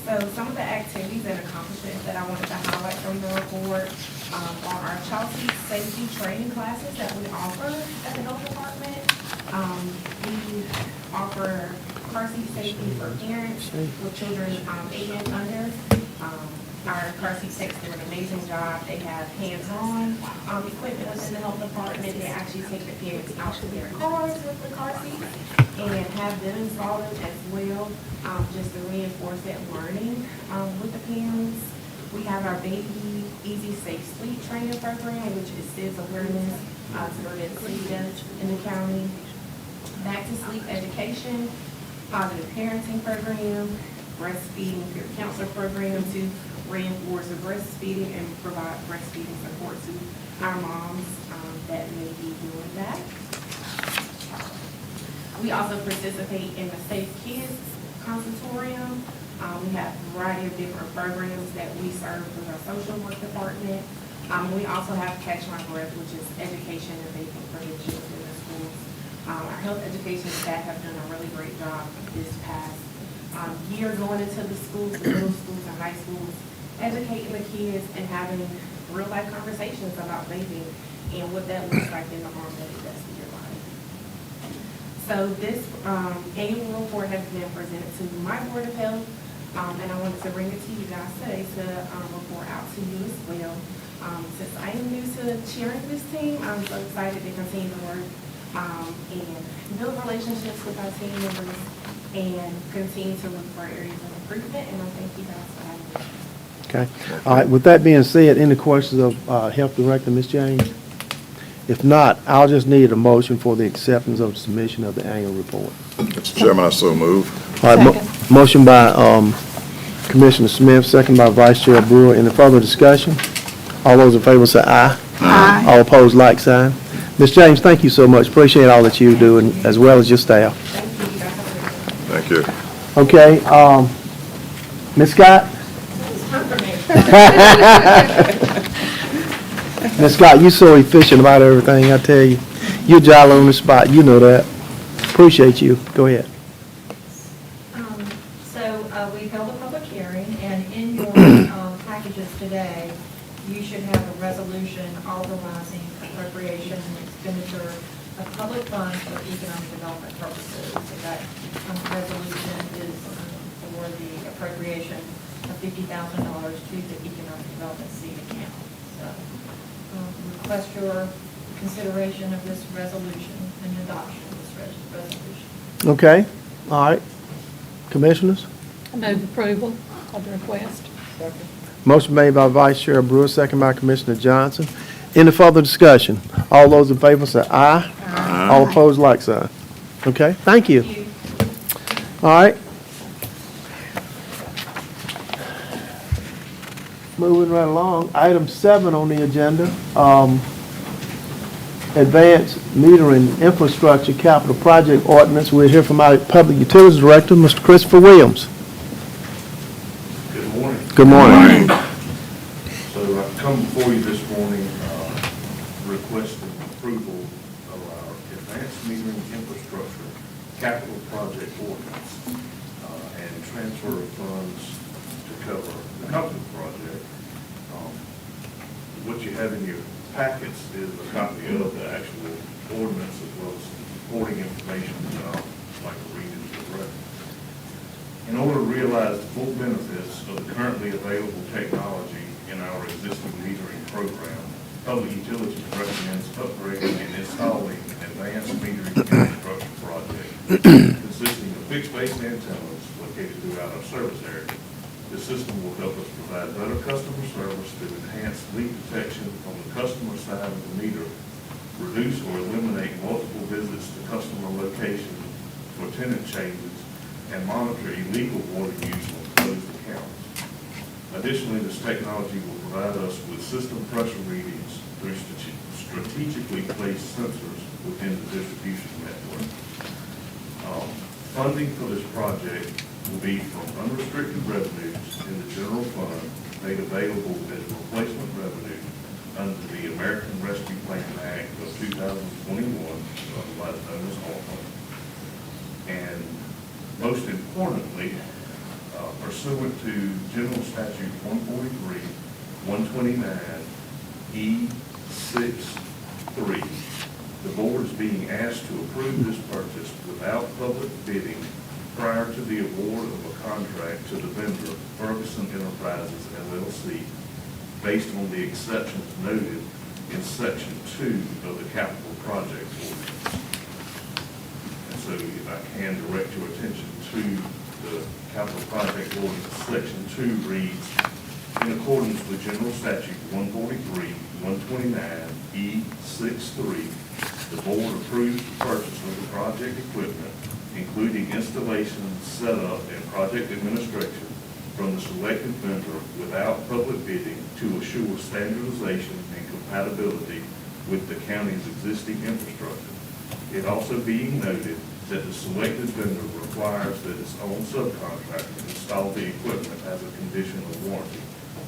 So some of the activities and accomplishments that I wanted to highlight from the report are our child seat safety training classes that we offer at the health department. We offer car seat safety for parents with children 8 and under. Our car seat techs do an amazing job. They have hands-on equipment within the health department. They actually take the parents out to their cars with the car seats and have them install them as well, just to reinforce that learning with the parents. We have our Baby Easy Safe Sleep training program, which is SIDS awareness to prevent sleep deaths in the county. Back to sleep education, positive parenting program, breastfeeding peer counselor program to reinforce the breastfeeding and provide breastfeeding support to our moms that may be doing that. We also participate in the Safe Kids Consultorium. We have a variety of different programs that we serve through our social work department. We also have Catch My Breath, which is education and vaping prevention in the schools. Our health education staff have done a really great job this past year going into the schools, the middle schools and high schools, educating the kids and having real life conversations about vaping and what that looks like in the harm that it does to your body. So this annual report has been presented to my Board of Health, and I wanted to bring it to you guys today to report out to you as well. Since I am new to cheering this team, I'm so excited to continue to work and build relationships with our team members and continue to look for areas of improvement, and I thank you guys for having me. Okay. All right, with that being said, any questions of Health Director, Ms. James? If not, I'll just need a motion for the acceptance of the submission of the annual report. Mr. Chairman, I so move. All right, motion by Commissioner Smith, second by Vice Chair Brewer. Any further discussion? All those in favor say aye. Aye. All opposed, like sign. Ms. James, thank you so much. Appreciate all that you do, and as well as your staff. Thank you. Okay, Ms. Scott? Ms. Scott, you're so efficient about everything, I tell you. You're jolly on the spot, you know that. Appreciate you. Go ahead. We held a public hearing, and in your packages today, you should have a resolution authorizing appropriation and expenditure of public funds for economic development purposes. So that resolution is for the appropriation of $50,000 to the economic development seed account. So request your consideration of this resolution and adoption of this resolution. Okay, all right. Commissioners? I move approval of the request. Motion made by Vice Chair Brewer, second by Commissioner Johnson. Any further discussion? All those in favor say aye. Aye. All opposed, like sign. Okay, thank you. All right. Moving right along, item 7 on the agenda, Advanced Metering Infrastructure Capital Project Ordinance. We'll hear from our Public Utilities Director, Mr. Christopher Williams. Good morning. Good morning. So I've come before you this morning requesting approval of our Advanced Metering Infrastructure Capital Project Ordinance and transfer of funds to cover the cost of the project. What you have in your packets is a copy of the actual ordinance as well as supporting information that I'd like to read into the record. In order to realize the full benefits of the currently available technology in our existing metering program, Public Utilities recommends upgrading and installing an advanced metering infrastructure project consisting of fixed-base antennas located throughout our service area. This system will help us provide better customer service through enhanced leak detection on the customer side of the meter, reduce or eliminate multiple visits to customer locations for tenant changes, and monitor illegal water use on closed accounts. Additionally, this technology will provide us with system pressure readings through strategically placed sensors within the distribution network. Funding for this project will be from unrestricted revenues in the general fund made available as replacement revenue under the American Rescue Plan Act of 2021, otherwise known as ARPA. And most importantly, pursuant to General Statute 143, 129E63, the board is being asked to approve this purchase without public bidding prior to the award of a contract to the vendor, Ferguson Enterprises LLC, based on the exceptions noted in Section 2 of the Capital Project Ordinance. And so if I can direct your attention to the Capital Project Ordinance, Section 2 reads, in accordance with General Statute 143, 129E63, the board approves the purchase of the project equipment, including installation, setup, and project administration from the selected vendor without public bidding to assure standardization and compatibility with the county's existing infrastructure. It also being noted that the selected vendor requires that its own subcontractor install the equipment as a condition of warranty.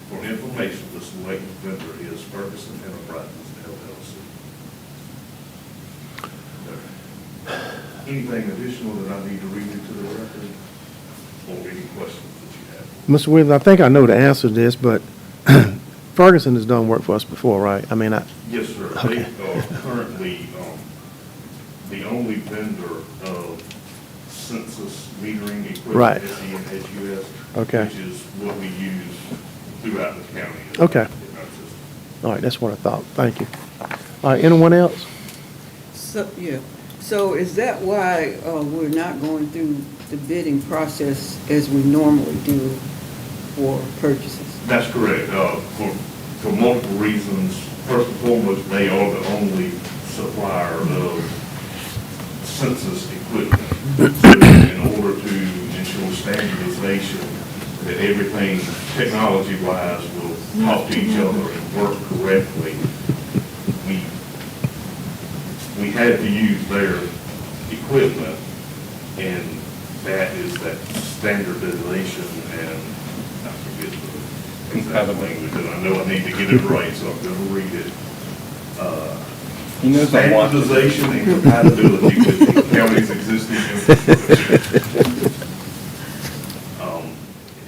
For information, the selected vendor is Ferguson Enterprises LLC. Anything additional that I need to read into the record, or any questions that you have? Mr. Williams, I think I know the answer to this, but Ferguson has done work for us before, right? I mean, Yes, sir. Okay. They are currently the only vendor of census metering equipment, Right. SES, Okay. which is what we use throughout the county. Okay. In our system. all right, that's what I thought. Thank you. All right, anyone else? So, yeah, so is that why we're not going through the bidding process as we normally do for purchases? That's correct. For multiple reasons. First and foremost, they are the only supplier of census equipment. So in order to ensure standardization, that everything technology-wise will talk to each other and work correctly, we had to use their equipment, and that is that standardization and, I forget the exact language, and I know I need to get it right, so I'm going to read it. Standardization and compatibility with the county's existing infrastructure.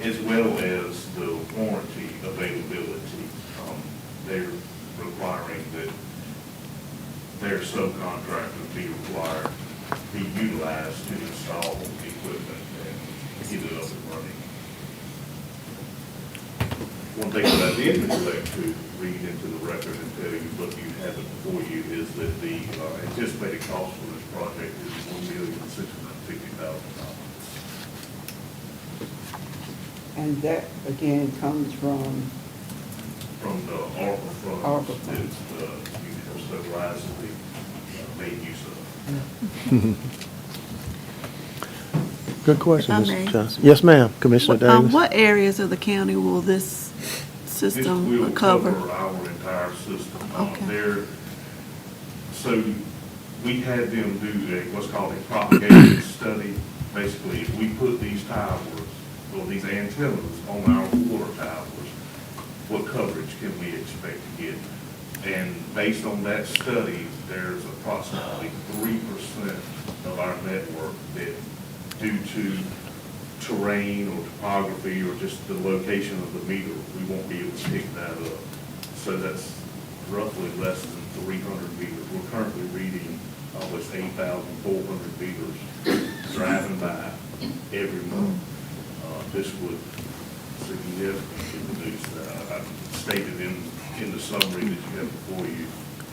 As well as the warranty availability. They're requiring that their subcontractors be utilized to install equipment and get it up and running. One thing that I did neglect to read into the record and tell you, but you have it before you, is that the anticipated cost for this project is $1,650,000. And that, again, comes from, From the ARPA funds. ARPA funds. That you have so wisely made use of. Good question, If I Mr. may. Johnson. Yes, ma'am, Commissioner Davis. What areas of the county will this system This will cover? cover our entire system. Okay. So we had them do what's called a propagation study. Basically, if we put these towers or these antennas on our water towers, what coverage can we expect to get? And based on that study, there's approximately 3% of our network that, due to terrain or topography or just the location of the meter, we won't be able to pick that up. So that's roughly less than 300 meters. We're currently reading almost 8,400 meters driving by every month. This would significantly reduce that. I stated in the summary that you have before you,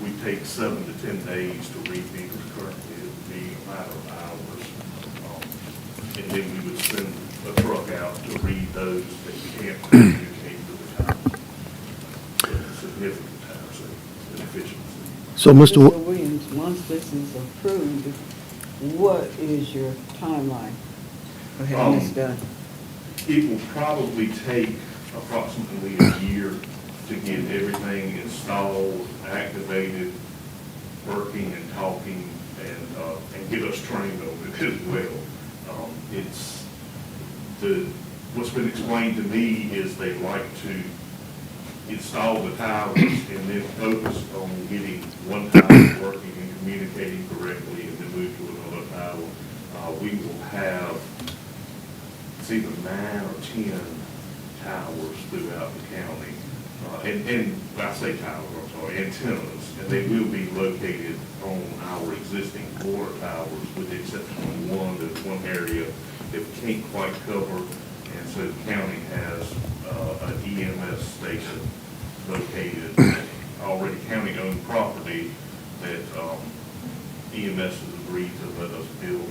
we take 7 to 10 days to read meters currently. It would be a matter of hours. And then we would send a truck out to read those that you can't communicate to the town. So significant time savings and efficiency. So, Mr. Mr. Williams, once this is approved, what is your timeline for having this done? It will probably take approximately a year to get everything installed, activated, working and talking, and get us trained on it as well. What's been explained to me is they like to install the towers and then focus on getting one tower working and communicating correctly and then move to another tower. We will have, it's either 9 or 10 towers throughout the county. And I say towers, I'm sorry, antennas, and they will be located on our existing water towers with the exception of one. There's one area that we can't quite cover, and so the county has an EMS station located, already county-owned property that EMS has agreed to let us build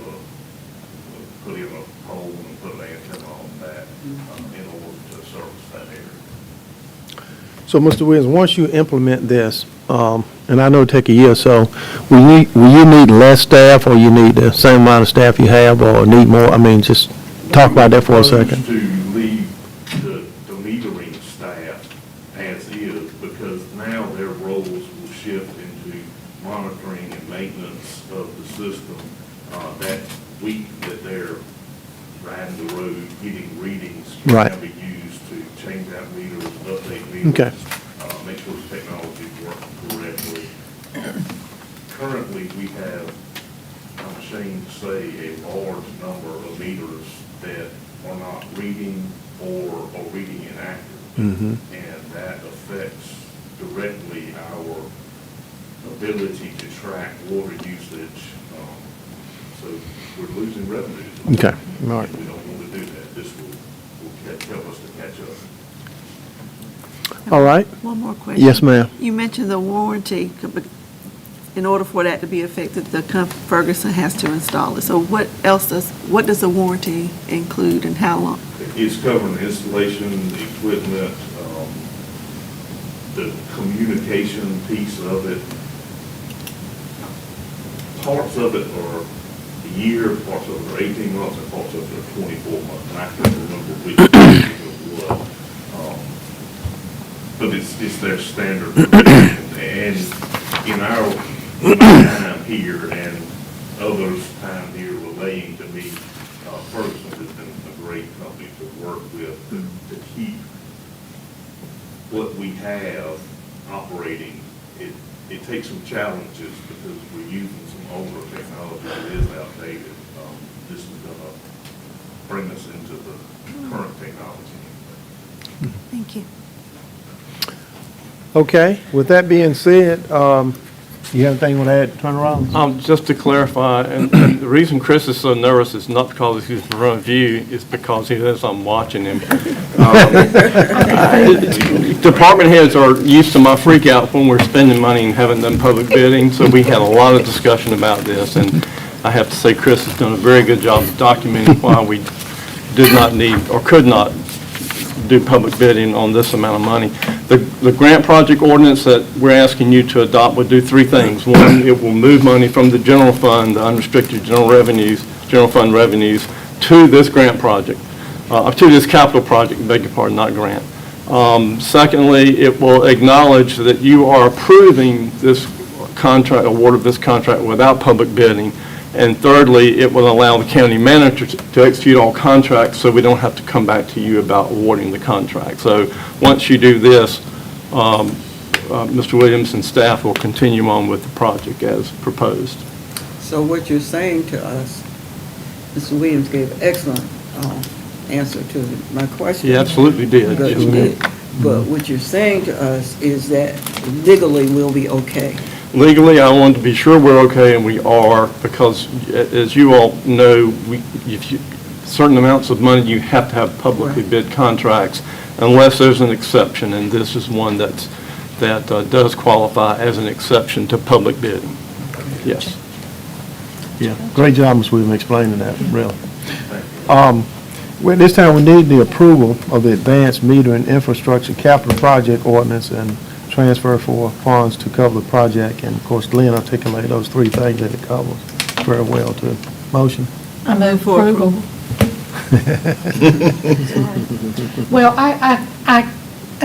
put in a pole and put an antenna on that in order to service that area. So, Mr. Williams, once you implement this, and I know it'll take a year or so, will you need less staff, or you need the same amount of staff you have, or need more? I mean, just talk about that for a second. To leave the metering staff as is, because now their roles will shift into monitoring and maintenance of the system. That week that they're riding the road, getting readings, can Right. now be used to change out meters, update meters. Okay. Make sure the technology is working correctly. Currently, we have, I'm ashamed to say, a large number of meters that are not reading or reading inaccurately. And that affects directly our ability to track water usage. So we're losing revenues. Okay, all right. And we don't want to do that. This will help us to catch up. All right. One more question. Yes, ma'am. You mentioned the warranty. In order for that to be effective, Ferguson has to install it. So what does the warranty include and how long? It's covering the installation, the equipment, the communication piece of it. Parts of it are a year, parts of it are 18 months, and parts of it are 24 months. And I can't remember which of what. But it's their standard. And in my time here and others' time here relaying to me, Ferguson has been a great company to work with to keep what we have operating. It takes some challenges because we're using some older technology that is outdated. This is going to bring us into the current technology. Thank you. Okay, with that being said, you have anything you want to add, turn around? Just to clarify, and the reason Chris is so nervous is not because he's in front of you, it's because he knows I'm watching him. Department heads are used to my freak out when we're spending money and haven't done public bidding, so we had a lot of discussion about this, and I have to say Chris has done a very good job of documenting why we did not need or could not do public bidding on this amount of money. The grant project ordinance that we're asking you to adopt would do three things. One, it will move money from the general fund, the unrestricted general fund revenues, to this grant project, to this capital project, beg your pardon, not grant. Secondly, it will acknowledge that you are approving this contract, award of this contract without public bidding. And thirdly, it will allow the county manager to execute all contracts so we don't have to come back to you about awarding the contract. So once you do this, Mr. Williams and staff will continue on with the project as proposed. So what you're saying to us, Mr. Williams gave an excellent answer to my question. He absolutely did. Good, you did. But what you're saying to us is that legally we'll be okay. Legally, I want to be sure we're okay, and we are, because as you all know, certain amounts of money, you have to have publicly bid contracts unless there's an exception, and this is one that does qualify as an exception to public bidding. Yes. Yeah, great job, Ms. Williams, explaining that, really. Well, this time we need the approval of the Advanced Metering Infrastructure Capital Project Ordinance and transfer for funds to cover the project. And of course, Glenn articulated those three things that it covers very well too. Motion? I move for approval. Well, I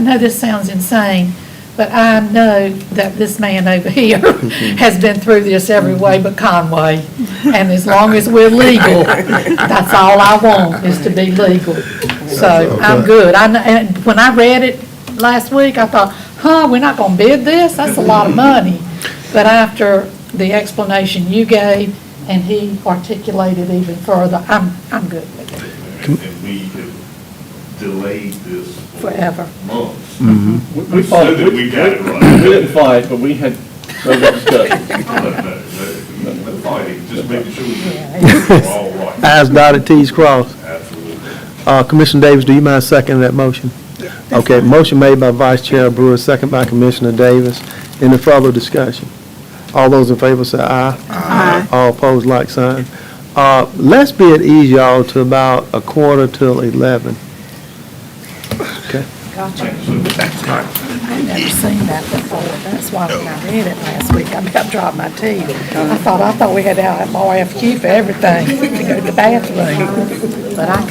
know this sounds insane, but I know that this man over here has been through this every way but Conway. And as long as we're legal, that's all I want, is to be legal. So I'm good. And when I read it last week, I thought, we're not gonna bid this? That's a lot of money. But after the explanation you gave, and he articulated even further, I'm good with it. And we have delayed this for Forever. months. We So fought, that we got it right. we didn't fight, but we had those discussions. No fighting, just making sure we're all right. I's dotted, T's crossed. Absolutely. Commissioner Davis, do you mind seconding that motion? Okay, motion made by Vice Chair Brewer, second by Commissioner Davis. Any further discussion? All those in favor say aye. Aye. All opposed, like sign. Let's be at ease, y'all, to about 11:15. Okay. Gotcha. I've never seen that before. That's why when I read it last week, I about dropped my teeth. I thought we had to have RFQ for everything to go to the bathroom. But I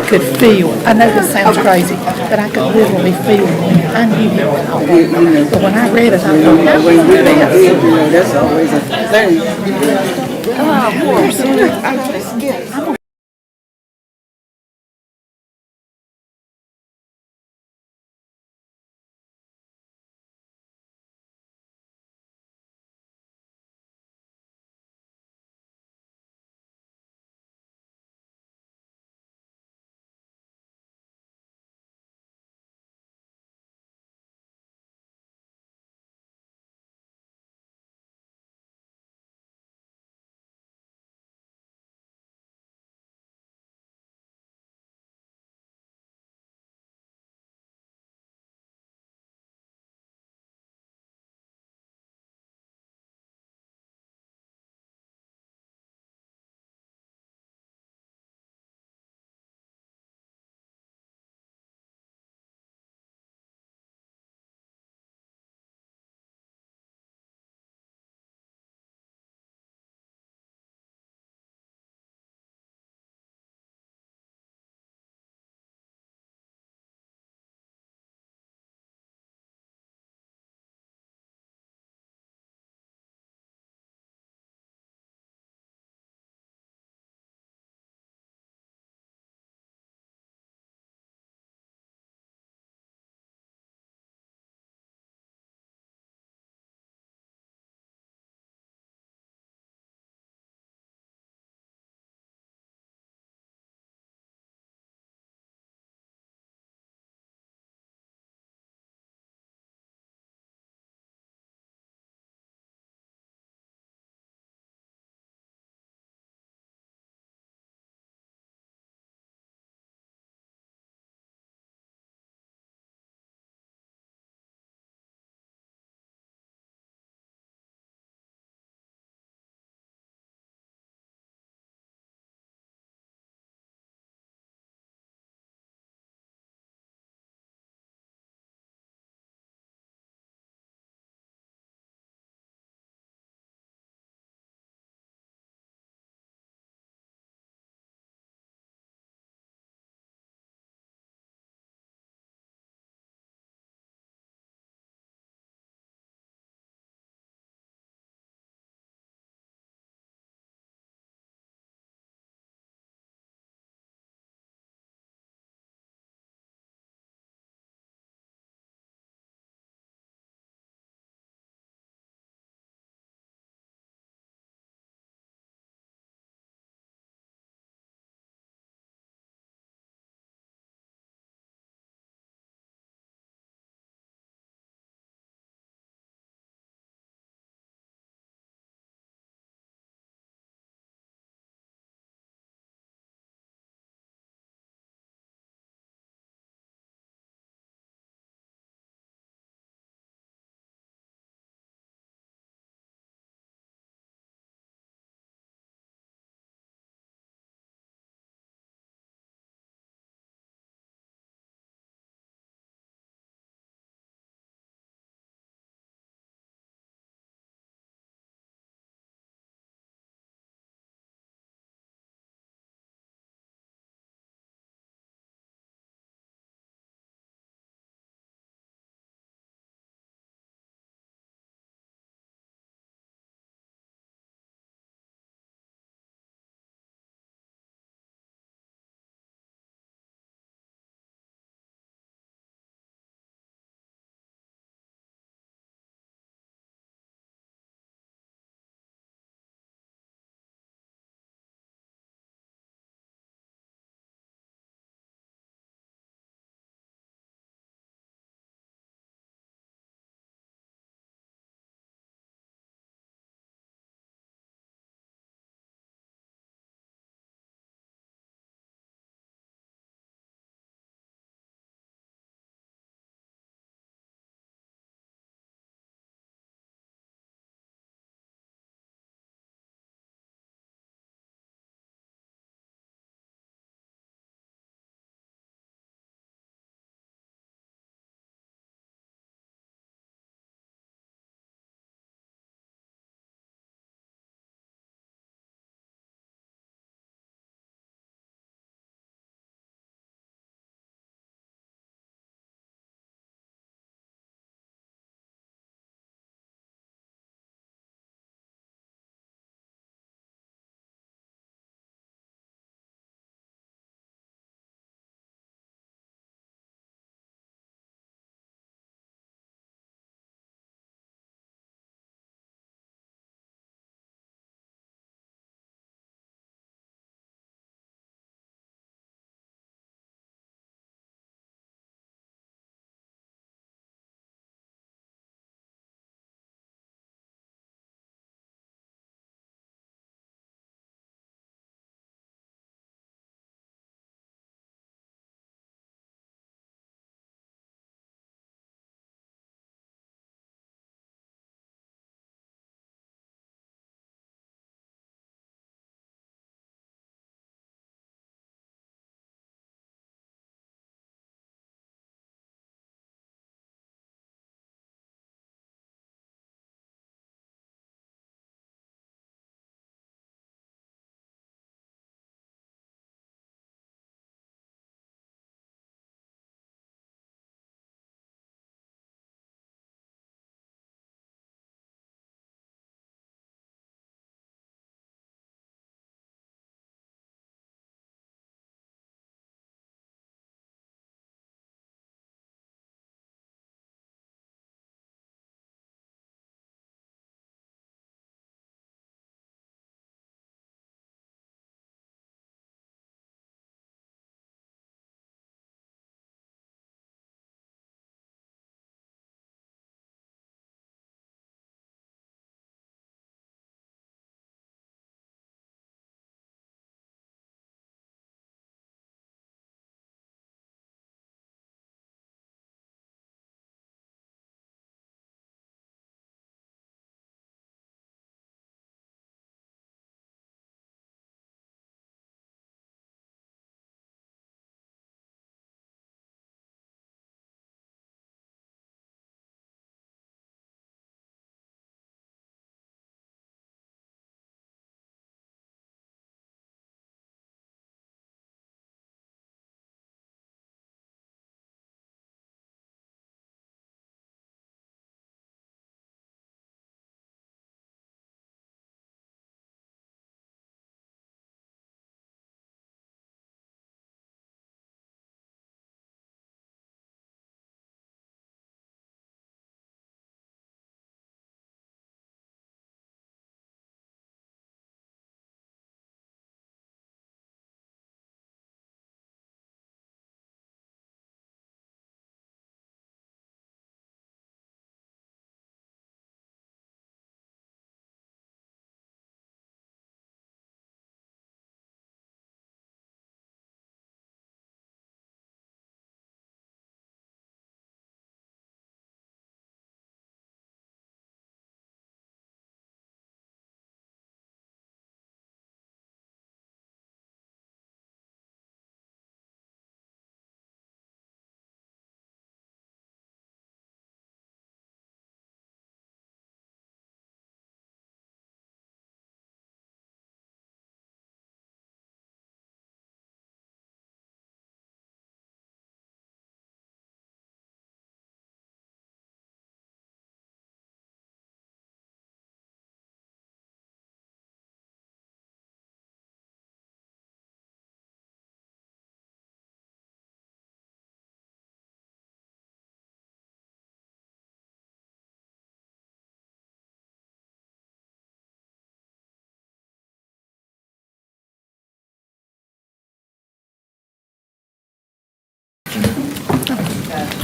could feel, I know this sounds crazy, but I could literally feel him. I knew he was all right. But when I read it, I thought, how do you do this? That's always a thing. I'm gonna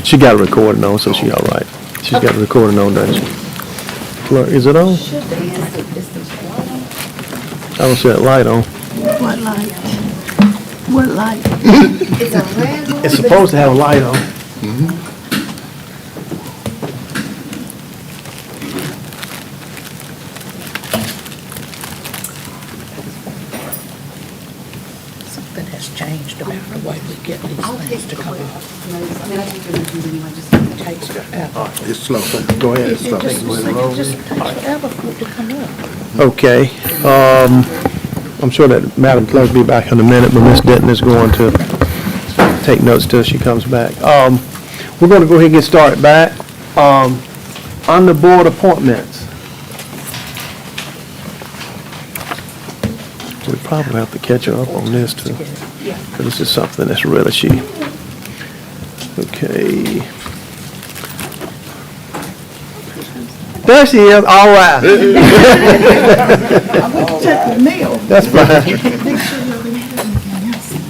She got a recording on, so she all right. She's got a recording on, doesn't she? Clerk, is it on? I don't see that light on. What light? What light? It's supposed to have a light on. Something has changed about the way we get these things to come up. Takes forever. It's slow. Go ahead, it's slow. It just takes forever for it to come up. Okay, I'm sure that Madam Clerk will be back in a minute, but Ms. Denton is going to take notes till she comes back. We're gonna go ahead and get started back. On the board appointments. We probably have to catch her up on this too, because this is something that's really okay. There she is, all right. That's fine.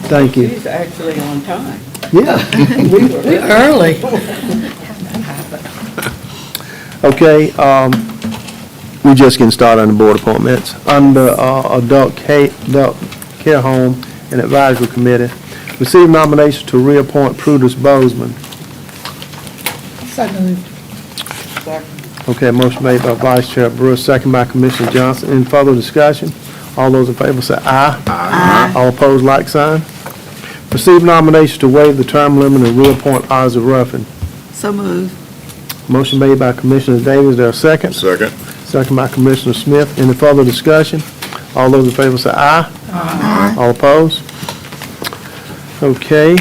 Thank you. She's actually on time. Yeah. We're early. Okay, we just getting started on the board appointments. Under adult care home and advisory committee, receive nominations to reappoint Prudence Bozeman. So moved. Okay, motion made by Vice Chair Brewer, second by Commissioner Johnson. Any further discussion? All those in favor say aye. Aye. All opposed, like sign. Receive nominations to waive the term limit and reappoint Ozzie Ruffin. So moved. Motion made by Commissioner Davis, is there a second? Second. Second by Commissioner Smith. Any further discussion? All those in favor say aye. Aye. All opposed? Okay.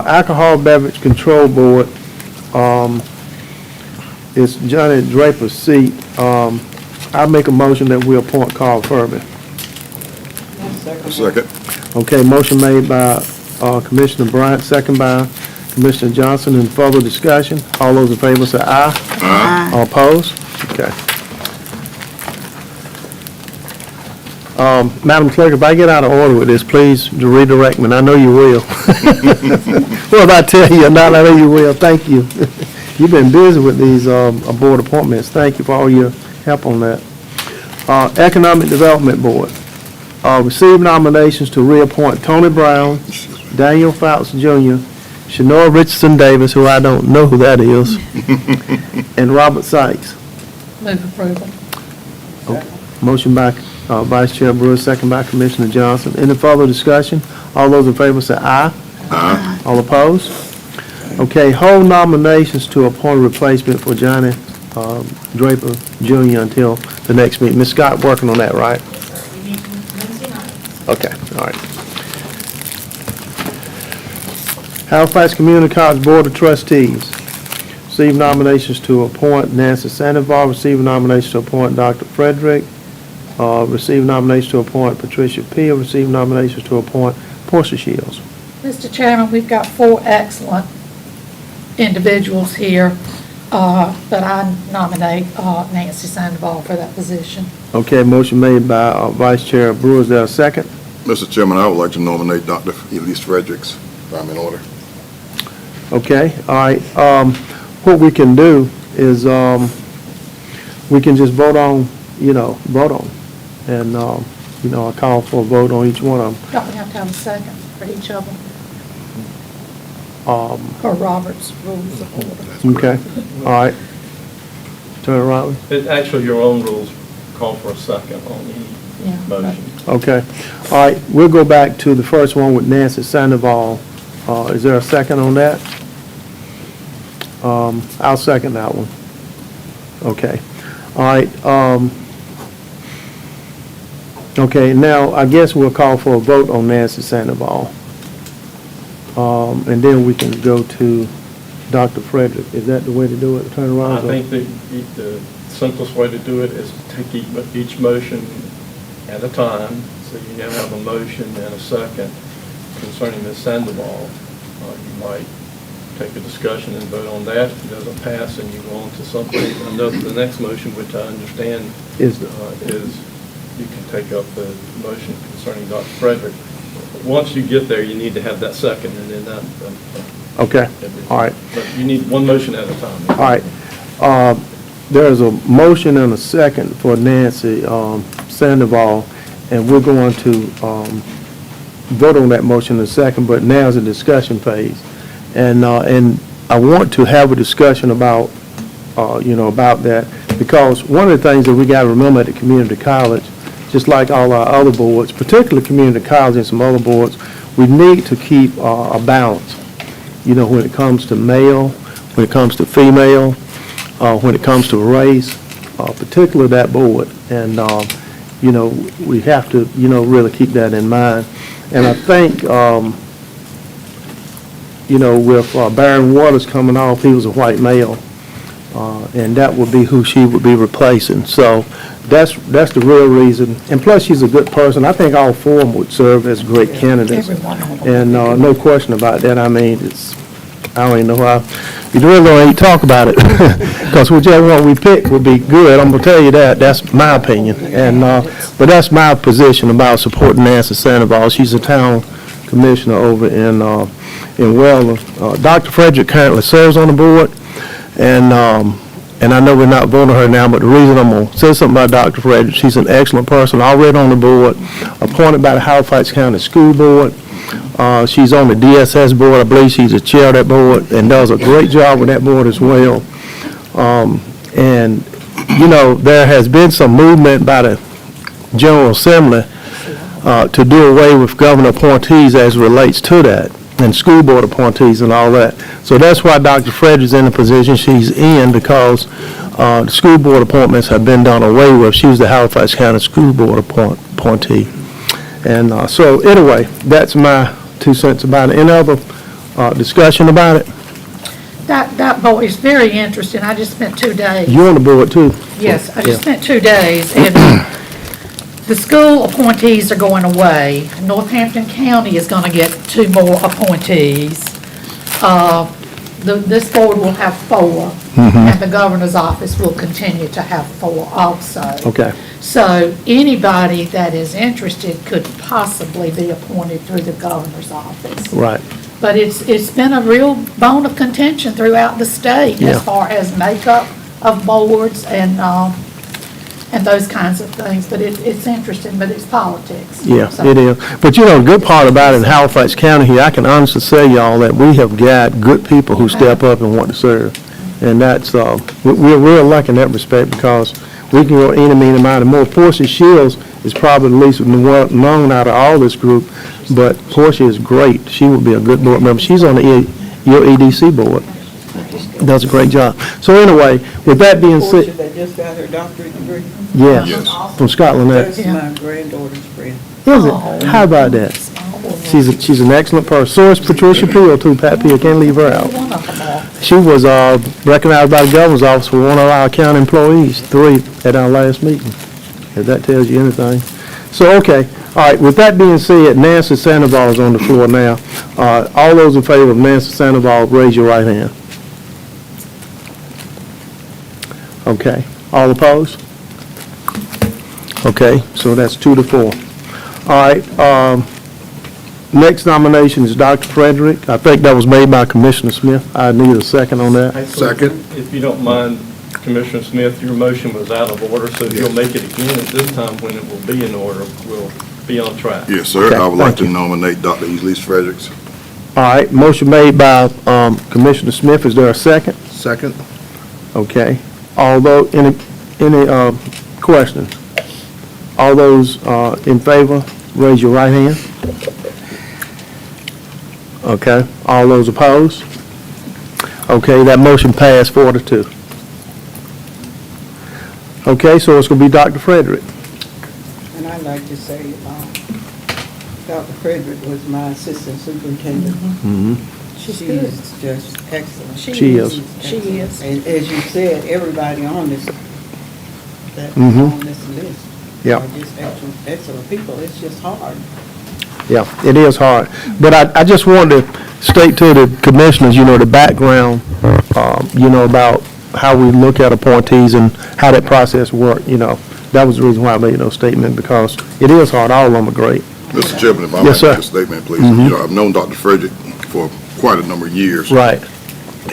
Alcohol Beverage Control Board, it's Johnny Draper's seat. I make a motion that we appoint Carl Furby. Second. Okay, motion made by Commissioner Bryant, second by Commissioner Johnson. In further discussion, all those in favor say aye. Aye. All opposed? Okay. Madam Clerk, if I get out of order with this, please redirect me, and I know you will. Well, if I tell you or not, I know you will. Thank you. You've been busy with these board appointments. Thank you for all your help on that. Economic Development Board. Receive nominations to reappoint Tony Brown, Daniel Fouts Jr., Shanoa Richardson Davis, who I don't know who that is, and Robert Sykes. Move approval. Motion by Vice Chair Brewer, second by Commissioner Johnson. Any further discussion? All those in favor say aye. Aye. All opposed? Okay, hold nominations to appoint a replacement for Johnny Draper Jr. until the next meeting. Ms. Scott working on that, right? Okay, all right. Halifax Community College Board of Trustees. Receive nominations to appoint Nancy Sandoval. Receive nominations to appoint Dr. Frederick. Receive nominations to appoint Patricia Peel. Receive nominations to appoint Portia Shields. Mr. Chairman, we've got 4 excellent individuals here, but I nominate Nancy Sandoval for that position. Okay, motion made by Vice Chair Brewer. Is there a second? Mr. Chairman, I would like to nominate Dr. Elise Fredericks, if I'm in order. Okay, all right. What we can do is we can just vote on, vote on. And, I call for a vote on each one of them. Don't we have to have a second for each of them? Per Robert's Rules of Order. Okay, all right. Attorney Riley? Actually, your own rules call for a second on any motion. Okay, all right. We'll go back to the first one with Nancy Sandoval. Is there a second on that? I'll second that one. Okay, all right. Okay, now I guess we'll call for a vote on Nancy Sandoval. And then we can go to Dr. Frederick. Is that the way to do it, Attorney Riley? I think that the simplest way to do it is to take each motion at a time. So you now have a motion and a second concerning Ms. Sandoval. You might take a discussion and vote on that. If it doesn't pass, and you go on to something, the next motion, which I understand is you can take up the motion concerning Dr. Frederick. once you get there, you need to have that second, and then that. Okay, all right. But you need one motion at a time. All right. There's a motion and a second for Nancy Sandoval, and we're going to vote on that motion in a second, but now's the discussion phase. And I want to have a discussion about, about that, because one of the things that we got to remember at the community college, just like all our other boards, particularly community college and some other boards, we need to keep a balance. When it comes to male, when it comes to female, when it comes to race, particularly that board. And, we have to, really keep that in mind. And I think, with Baron Waters coming off, he was a white male, and that would be who she would be replacing. So that's the real reason. And plus, she's a good person. I think all four of them would serve as great candidates. And no question about that. I mean, I don't even know why. You really don't need to talk about it, because whichever one we pick will be good. I'm gonna tell you that. That's my opinion. And but that's my position about supporting Nancy Sandoval. She's a town commissioner over in Welland. Dr. Frederick currently serves on the board, and I know we're not voting her now, but the reason I'm gonna say something about Dr. Frederick, she's an excellent person, already on the board, appointed by the Halifax County School Board. She's on the DSS board. I believe she's the chair of that board and does a great job with that board as well. And, there has been some movement by the General Assembly to do away with governor appointees as it relates to that, and school board appointees and all that. So that's why Dr. Frederick's in the position she's in, because the school board appointments have been done away with. She was the Halifax County School Board appointee. And so anyway, that's my 2 cents about it. Any other discussion about it? That board is very interesting. I just spent 2 days. You on the board too? Yes, I just spent 2 days, and the school appointees are going away. Northampton County is going to get 2 more appointees. This board will have 4, and the governor's office will continue to have 4 also. Okay. So anybody that is interested could possibly be appointed through the governor's office. Right. But it's been a real bone of contention throughout the state Yeah. as far as makeup of boards and those kinds of things. But it's interesting, but it's politics. Yeah, So- it is. But the good part about it in Halifax County here, I can honestly say, y'all, that we have got good people who step up and want to serve. And that's, we're real lucky in that respect, because we can go any, mean amount of more. Portia Shields is probably the least known out of all this group, but Portia is great. She would be a good board member. She's on your EDC board. Does a great job. So anyway, with that being Portia said, that just got her doctorate degree. yes, from Scotland. That's my granddaughter's friend. Is it? How about that? She's an excellent person. So is Patricia Peel too. Pat Peel, can't leave her out. One of them are. She was recognized by the governor's office for one of our county employees, 3 at our last meeting, if that tells you anything. So, okay, all right, with that being said, Nancy Sandoval is on the floor now. All those in favor of Nancy Sandoval, raise your right hand. Okay, all opposed? Okay, so that's 2 to 4. All right, next nomination is Dr. Frederick. I think that was made by Commissioner Smith. I need a second on that. Second. If you don't mind, Commissioner Smith, your motion was out of order, so if you'll make it again at this time when it will be in order, we'll be on track. Yes, sir. Okay, I would like thank to nominate Dr. Elise Fredericks. All right, motion made by Commissioner Smith. Is there a second? Second. Okay. Although, any questions? All those in favor, raise your right hand. Okay. All those opposed? Okay, that motion passed 4 to 2. Okay, so it's going to be Dr. Frederick. And I'd like to say, Dr. Frederick was my assistant superintendent. She's She's good. just excellent. She is. She is. And as you said, everybody on this, that's Mhm. on this list. Yeah. Are just excellent people. It's just hard. Yeah, it is hard. But I just wanted to state to the commissioners, the background, about how we look at appointees and how that process works, That was the reason why I made those statements, because it is hard. All of them are great. Mr. Chairman, if I Yes, might make sir. a statement, please. You know, I've known Dr. Frederick for quite a number of years. Right.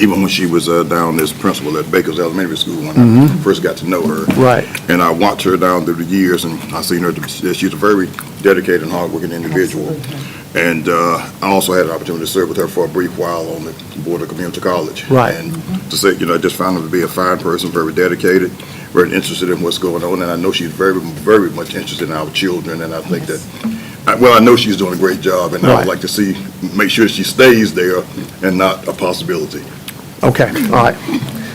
Even when she was down as principal at Baker's Elementary School when I first got to know her. Right. And I watched her down through the years, and I seen her, she's a very dedicated and hardworking individual. And I also had an opportunity to serve with her for a brief while on the board of community college. Right. And to say, you know, I just found her to be a fine person, very dedicated, very interested in what's going on, and I know she's very, very much interested in our children, and I think that, well, I know she's doing a great job, and I Right. would like to see, make sure she stays there and not a possibility. Okay, all right.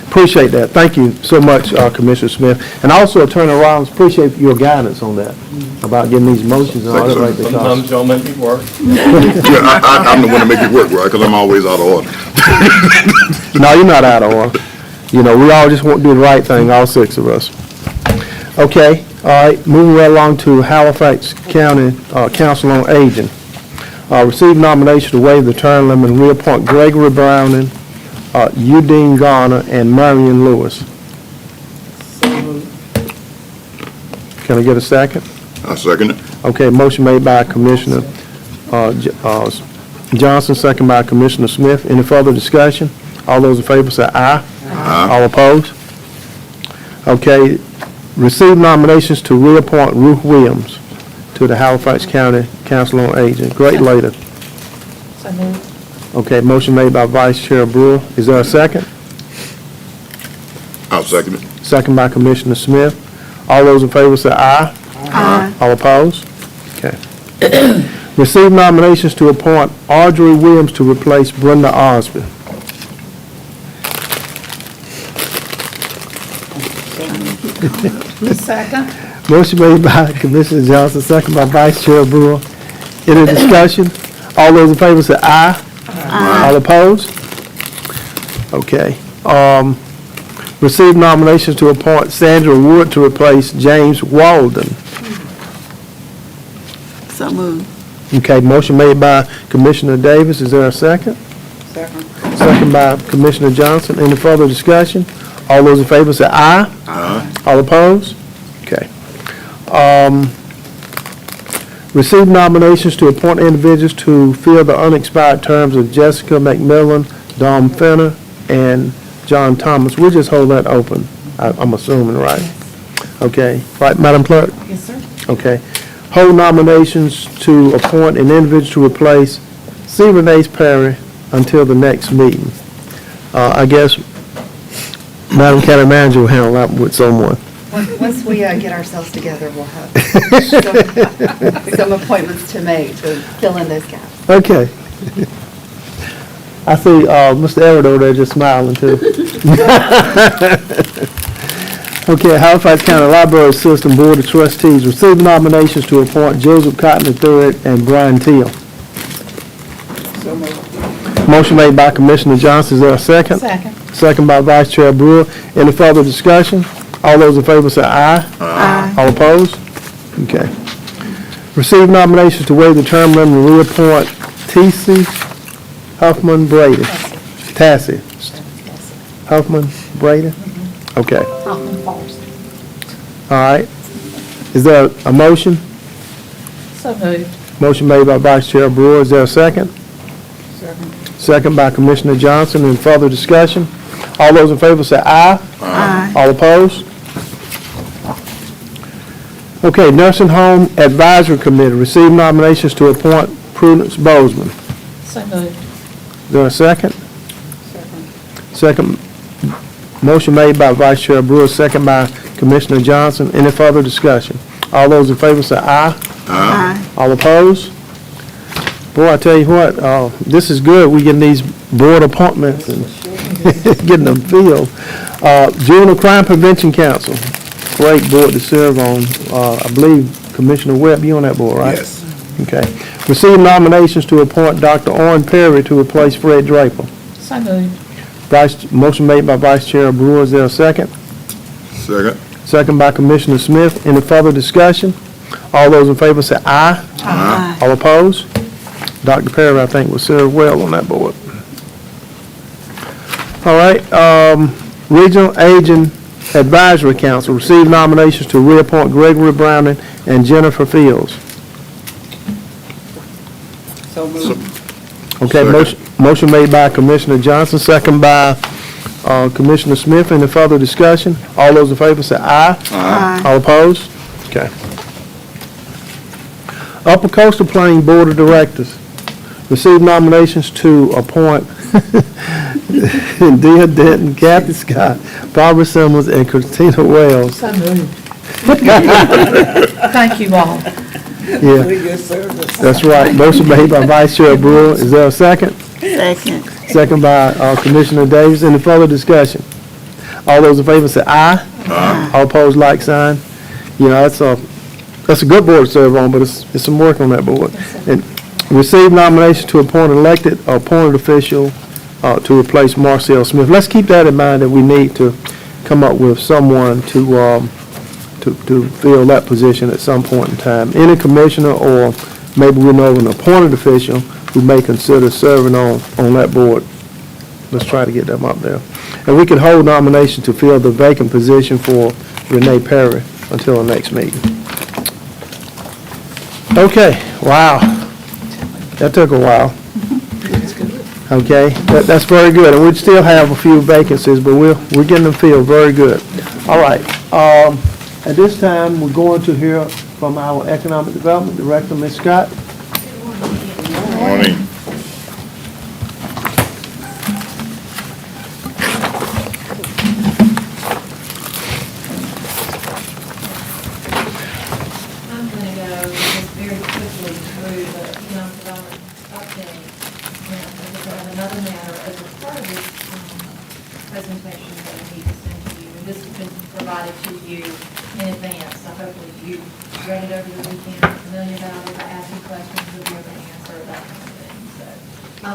Appreciate that. Thank you so much, Commissioner Smith. And also Attorney Rollins, appreciate your guidance on that, about getting these motions and all that right there. Sometimes y'all make it work. Yeah, I'm the one to make it work, right, because I'm always out of order. No, you're not out of order. You know, we all just want to do the right thing, all six of us. Okay, all right, moving right along to Halifax County Council on Aging. Receive nomination to waive the term limit and reappoint Gregory Browning, Udine Garner, and Marion Lewis. Can I get a second? I second it. Okay, motion made by Commissioner Johnson, second by Commissioner Smith. Any further discussion? All those in favor say aye. Aye. All opposed? Okay, receive nominations to reappoint Ruth Williams to the Halifax County Council on Aging. Great lady. So moved. Okay, motion made by Vice Chair Brewer. Is there a second? I'll second it. Second by Commissioner Smith. All those in favor say aye. Aye. All opposed? Okay. Receive nominations to appoint Audrey Williams to replace Brenda Osby. Second. Motion made by Commissioner Johnson, second by Vice Chair Brewer. Any discussion? All those in favor say aye. Aye. All opposed? Okay. Receive nominations to appoint Sandra Wood to replace James Walden. So moved. Okay, motion made by Commissioner Davis. Is there a second? Second. Second by Commissioner Johnson. Any further discussion? All those in favor say aye. Aye. All opposed? Okay. Receive nominations to appoint individuals to fill the unexpired terms of Jessica McMillan, Dom Fenner, and John Thomas. We'll just hold that open, I'm assuming, right? Okay. Right, Madam Clerk? Yes, sir. Okay. Hold nominations to appoint an individual to replace C. Renee Perry until the next meeting. I guess Madam County Manager will handle that with someone. Once we get ourselves together, we'll have some appointments to make to fill in those gaps. Okay. I see Mr. Everett over there just smiling too. Okay, Halifax County Library System Board of Trustees receive nominations to appoint Joseph Cotton III and Brian Teal. So moved. Motion made by Commissioner Johnson. Is there a second? Second. Second by Vice Chair Brewer. Any further discussion? All those in favor say aye. Aye. All opposed? Okay. Receive nominations to waive the term limit and reappoint T.C. Huffman Brady. Tassie. Huffman Brady? Okay. Hoffman Falls. All right. Is there a motion? So moved. Motion made by Vice Chair Brewer. Is there a second? Second. Second by Commissioner Johnson. Any further discussion? All those in favor say aye. Aye. All opposed? Okay, Nursing Home Advisory Committee, receive nominations to appoint Prudence Bozeman. So moved. Is there a second? Second. Second, motion made by Vice Chair Brewer, second by Commissioner Johnson. Any further discussion? All those in favor say aye. Aye. All opposed? Boy, I tell you what, this is good. We getting these board appointments and getting them filled. Juvenile Crime Prevention Council, great board to serve on. I believe Commissioner Webb, you on that board, right? Yes. Okay. Receive nominations to appoint Dr. Owen Perry to replace Fred Draper. So moved. Motion made by Vice Chair Brewer. Is there a second? Second. Second by Commissioner Smith. Any further discussion? All those in favor say aye. Aye. All opposed? Dr. Perry, I think, will serve well on that board. All right, Regional Aging Advisory Council, receive nominations to reappoint Gregory Browning and Jennifer Fields. So moved. Okay, motion made by Commissioner Johnson, second by Commissioner Smith. Any further discussion? All those in favor say aye. Aye. All opposed? Okay. Upper Coastal Plain Board of Directors received nominations to appoint Dia Denton, Kathy Scott, Barbara Simmons, and Christina Wells. So moved. Thank you all. Yeah, We get service. that's right. Motion made by Vice Chair Brewer. Is there a second? Second. Second by Commissioner Davis. Any further discussion? All those in favor say aye. Aye. All opposed, like sign. You know, that's a good board to serve on, but it's some work on that board. And receive nomination to appoint elected or appointed official to replace Marcel Smith. Let's keep that in mind, that we need to come up with someone to fill that position at some point in time. Any commissioner, or maybe we know an appointed official who may consider serving on that board. Let's try to get them up there. And we could hold nomination to fill the vacant position for Renee Perry until the next meeting. Okay, wow. That took a while. Okay, that's very good. And we still have a few vacancies, but we're getting them filled very good. All right. At this time, we're going to hear from our Economic Development Director, Ms. Scott. Morning. I'm going to go just very quickly through the economic development update. And I just have another matter as a part of this presentation that I need to send to you. And this has been provided to you in advance, so hopefully you read it over the weekend, familiar about it, I ask you questions, you'll be able to answer, that kind of thing. So,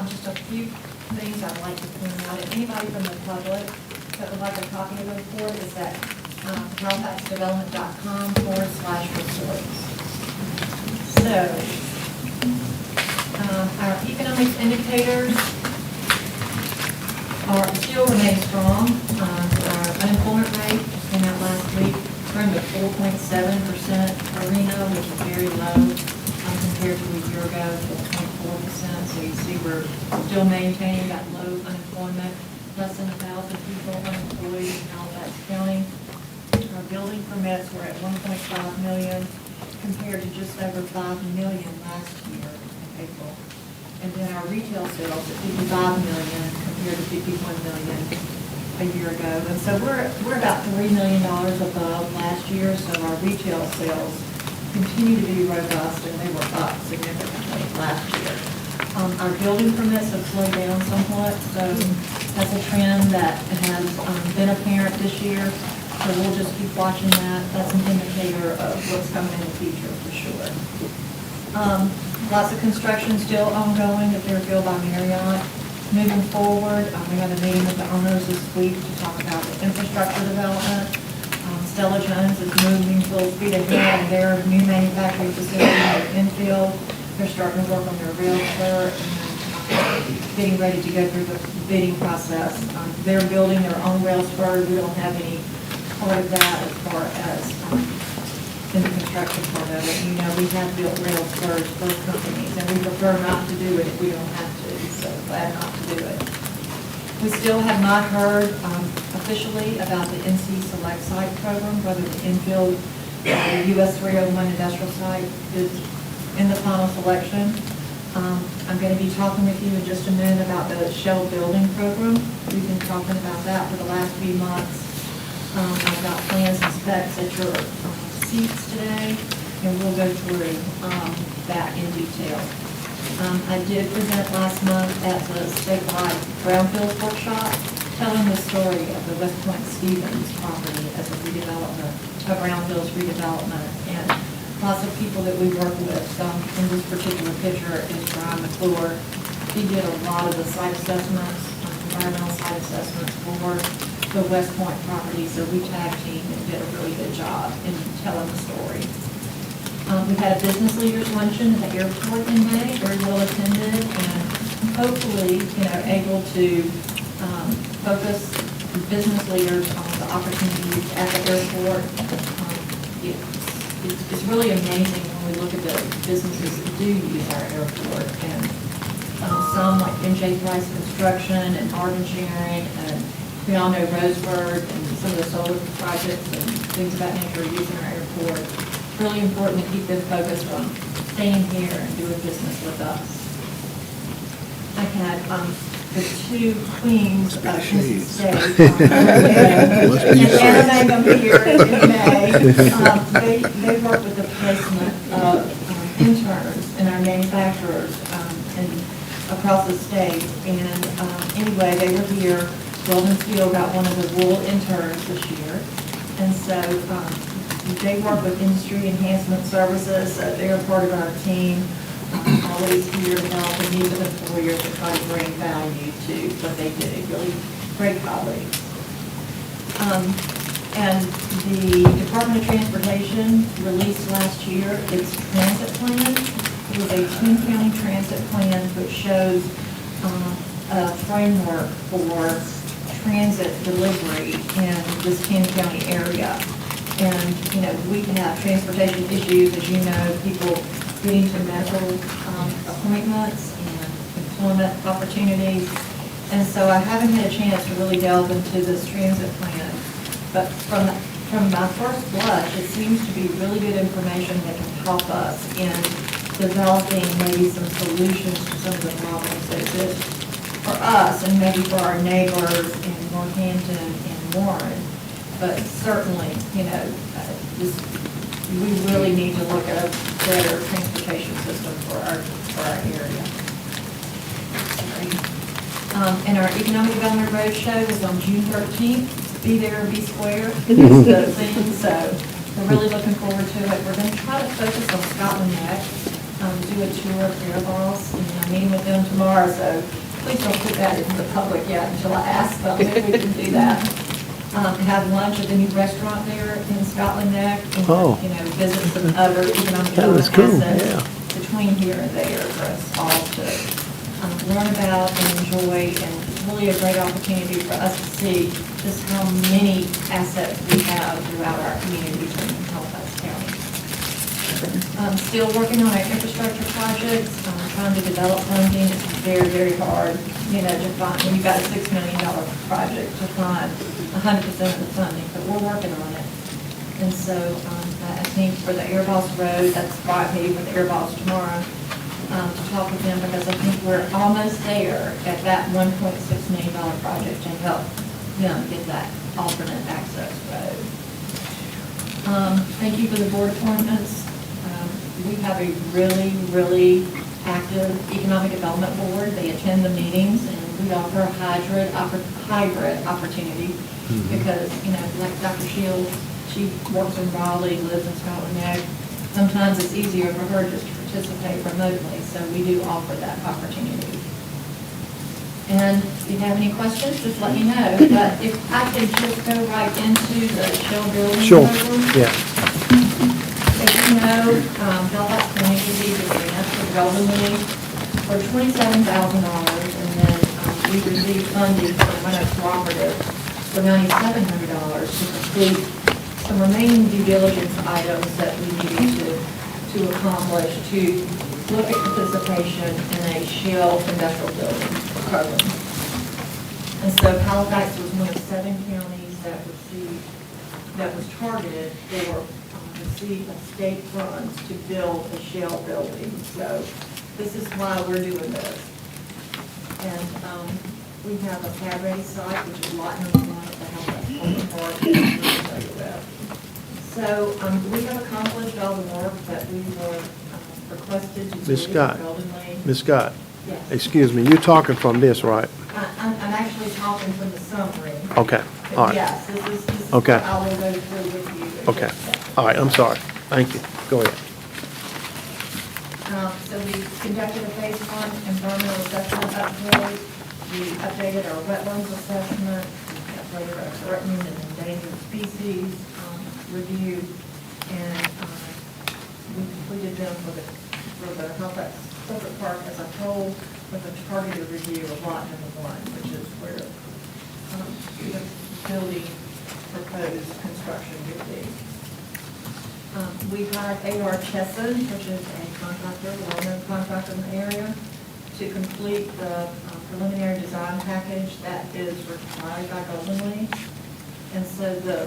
just a few things I'd like to point out. If anybody from the public that would like a copy of the report, is that halifaxdevelopment.com/reports. So, our economic indicators still remain strong. Our unemployment rate just came out last week, we're in the 4.7% arena, which is very low compared to a year ago, 4.4%. So you see we're still maintaining that low unemployment, less than 1,000 people unemployed in Halifax County. Our building permits were at 1.5 million compared to just over 5 million last year in April. And then our retail sales at 55 million compared to 51 million a year ago. And so we're about $3 million above last year, so our retail sales continue to be robust, and they were up significantly last year. Our building permits have slowed down somewhat, so that's a trend that has been apparent this year. So we'll just keep watching that. That's an indicator of what's coming in the future for sure. Lots of construction still ongoing at Fairfield by Marriott. Moving forward, we had a meeting with the owners this week to talk about the infrastructure development. Stella Jones is moving full speed ahead on their new manufacturing facility in Enfield. They're starting to work on their rail spur and getting ready to go through the bidding process. They're building their own rail spur. We don't have any part of that as far as in the construction part of it. You know, we have built rail spurs, both companies, and we prefer not to do it if we don't have to, so glad not to do it. We still have not heard officially about the NC Select Site program, whether the Enfield, the US 301 industrial site is in the final selection. I'm going to be talking with you in just a minute about the shell building program. We've been talking about that for the last few months. I've got plans and specs at your seats today, and we'll go through that in detail. I did present last month at the statewide brownfield workshop, telling the story of the West Point Stevens property as a redevelopment, a brownfields redevelopment, and lots of people that we work with. In this particular picture is Brian McClure. He did a lot of the site assessments, environmental site assessments for the West Point property, so we tag teamed and did a really good job in telling the story. We had a business leaders luncheon at the airport in May, very well attended, and hopefully, able to focus business leaders on the opportunities at the airport. it's really amazing when we look at the businesses that do use our airport. And some like MJ Price Construction and Art Engineering, and we all know Roseburg and some of the solar projects and things of that nature are using our airport. It's really important to keep them focused on staying here and doing business with us. I had the two queens of this state. And I name them here in May. They work with the placement of interns and our manufacturers across the state. And anyway, they were here. Golden Steel got one of the rural interns this year. And so they work with industry enhancement services. They're part of our team. Always here to help the needs of employers to try to bring value to what they do. Really great colleagues. And the Department of Transportation released last year its transit plan. It was a 10-county transit plan which shows a framework for transit delivery in this 10-county area. And, you know, we have transportation issues, as you know, people getting to medical appointments and employment opportunities. And so I haven't had a chance to really delve into this transit plan. But from my first blush, it seems to be really good information that can help us in developing maybe some solutions to some of the problems that exist for us and maybe for our neighbors in Northampton and Warren. But certainly, you know, we really need to look at a better transportation system for our area. And our Economic Development Roadshow is on June 13th. Be there or be square is the thing, so we're really looking forward to it. We're going to try to focus on Scotland Neck, do a tour of Airballs, and I'm meeting with them tomorrow, so please don't put that into the public yet until I ask them. Maybe we can do that. Have lunch at the new restaurant there in Scotland Neck, and, you know, visit some other economic development assets between here and there for us all to learn about and enjoy, and it's really a great opportunity for us to see just how many assets we have throughout our communities in Halifax County. Still working on our infrastructure projects, trying to develop funding. It's very, very hard, you know, to find, when you've got a $6 million project, to find 100% of the funding, but we're working on it. And so I think for the Airballs Road, that's why I'm meeting with the Airballs tomorrow, to talk with them, because I think we're almost there at that $1.6 million project to help them get that alternate access road. Thank you for the board appointments. We have a really, really active economic development board. They attend the meetings, and we offer a hybrid opportunity because, you know, like Dr. Shields, she works in Raleigh, lives in Scotland Neck. Sometimes it's easier for her just to participate remotely, so we do offer that opportunity. And if you have any questions, just let me know. But if I could just go right into the Shell building. Sure, program. yeah. As you know, Halifax County received a grant for Golden for $27,000, and then we received funding from Minot Cooperative for $9,700 to complete some remaining due diligence items that we needed to accomplish to look at participation in a Shell industrial building program. And so Halifax was one of 7 counties that was targeted for receive of state funds to build a Shell building. So this is why we're doing this. And we have a cabaret site, which is lot number 1 at the Halifax Public Park that I'm going to tell you about. So we have accomplished all the work that we were requested to do. Ms. Scott, Ms. Scott, Yes. excuse me, you're talking from this, right? I'm actually talking from the summary. Okay, all right. Yes, this is Okay. what I will go through with you. Okay, all right, I'm sorry. Thank you. Go ahead. So we conducted a phase 1 environmental assessment upgrade. We updated our wetlands assessment, we updated our threatened and endangered species review, and we completed them for the Halifax Public Park as a whole with a targeted review of lot number 1, which is where the building proposed construction would be. We've hired A.R. Chesson, which is a contractor, well-known contractor in the area, to complete the preliminary design package that is required by Golden League. And so with the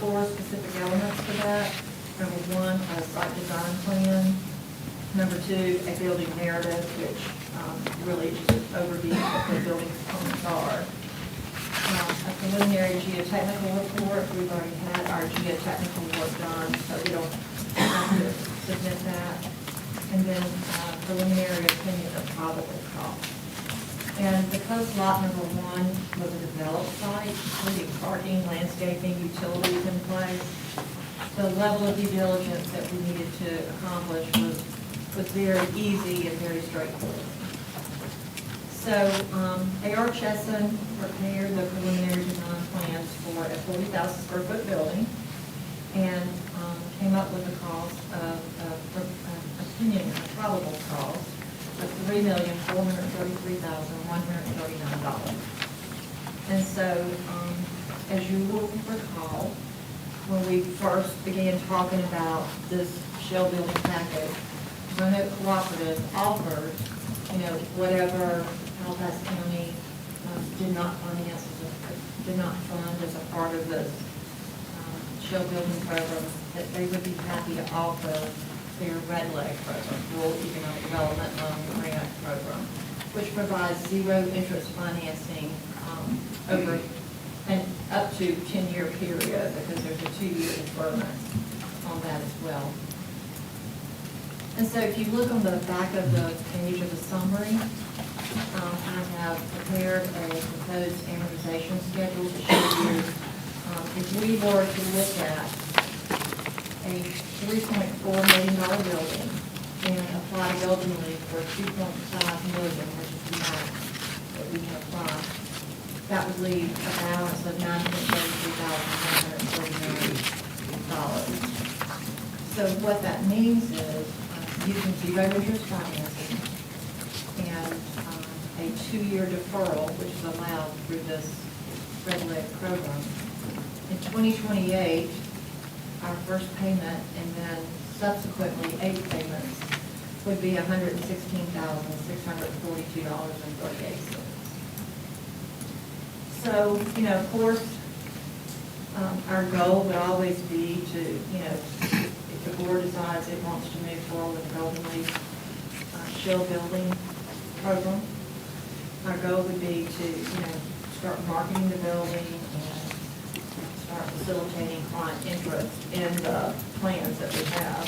4 specific elements for that, number 1, a site design plan. Number 2, a building narrative, which really just an overview of what the building components are. A preliminary geotechnical report. We've already had our geotechnical work done, so we don't have to submit that. And then preliminary opinion of probable cost. And because lot number 1 was a developed site, including parking, landscaping, utilities in place, the level of due diligence that we needed to accomplish was very easy and very straightforward. So A.R. Chesson prepared the preliminary design plans for a 40,000 square foot building and came up with a cost of, opinion, a probable cost of $3,433,139. And so, as you will recall, when we first began talking about this shell building package, Roanoke Cooperative offered, whatever Halifax County did not finance, did not fund as a part of this shell building program, that they would be happy to offer their Red Leg program, Rural Economic Development Loan Grant Program, which provides zero interest financing over and up to 10-year period, because there's a 2-year deferment on that as well. And so if you look on the back of the page of the summary, I have prepared a proposed amortization schedule to show you if we were to look at a $3.4 million building and apply Golden League for $2.5 million, which is the max that we can apply, that would leave a balance of $933,139. So what that means is using zero interest financing and a 2-year deferral, which is allowed through this Red Leg program. In 2028, our first payment and then subsequently 8 payments would be $116,642.38. So, of course, our goal would always be to, if the board decides it wants to move forward with the Golden League shell building program, our goal would be to, start marketing the building and start facilitating client interest in the plans that we have.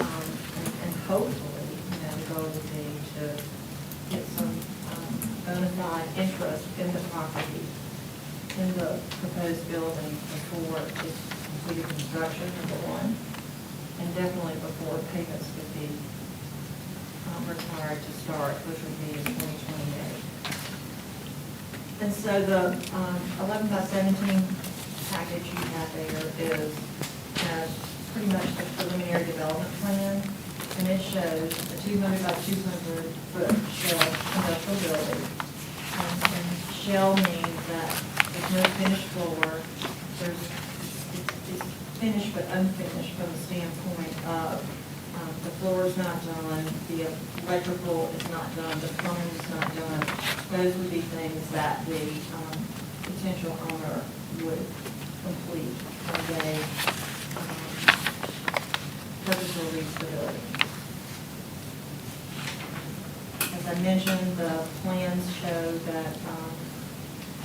And hopefully, the goal would be to get some bona fide interest in the property, in the proposed building before it's completed construction, number 1, and definitely before payments could be required to start, which would be in 2028. And so the 11 by 17 package you have there is pretty much the preliminary development plan, and it shows a 200 by 200 foot shell industrial building. And shell means that there's no finished floor. It's finished but unfinished from the standpoint of the floor is not done, the electrical is not done, the plumbing is not done. Those would be things that the potential owner would complete when they purchase or lease the building. As I mentioned, the plans show that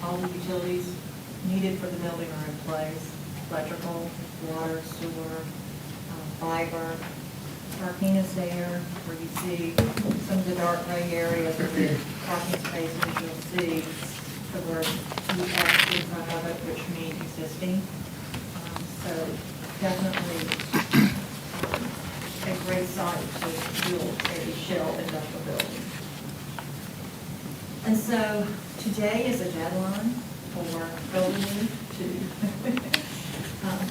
all the utilities needed for the building are in place: electrical, water, sewer, fiber. Parking is there, where you see some of the dark gray areas of the parking spaces. You'll see the word EX in front of it, which means existing. So definitely a great site to build a shell industrial building. And so today is a deadline for Golden League to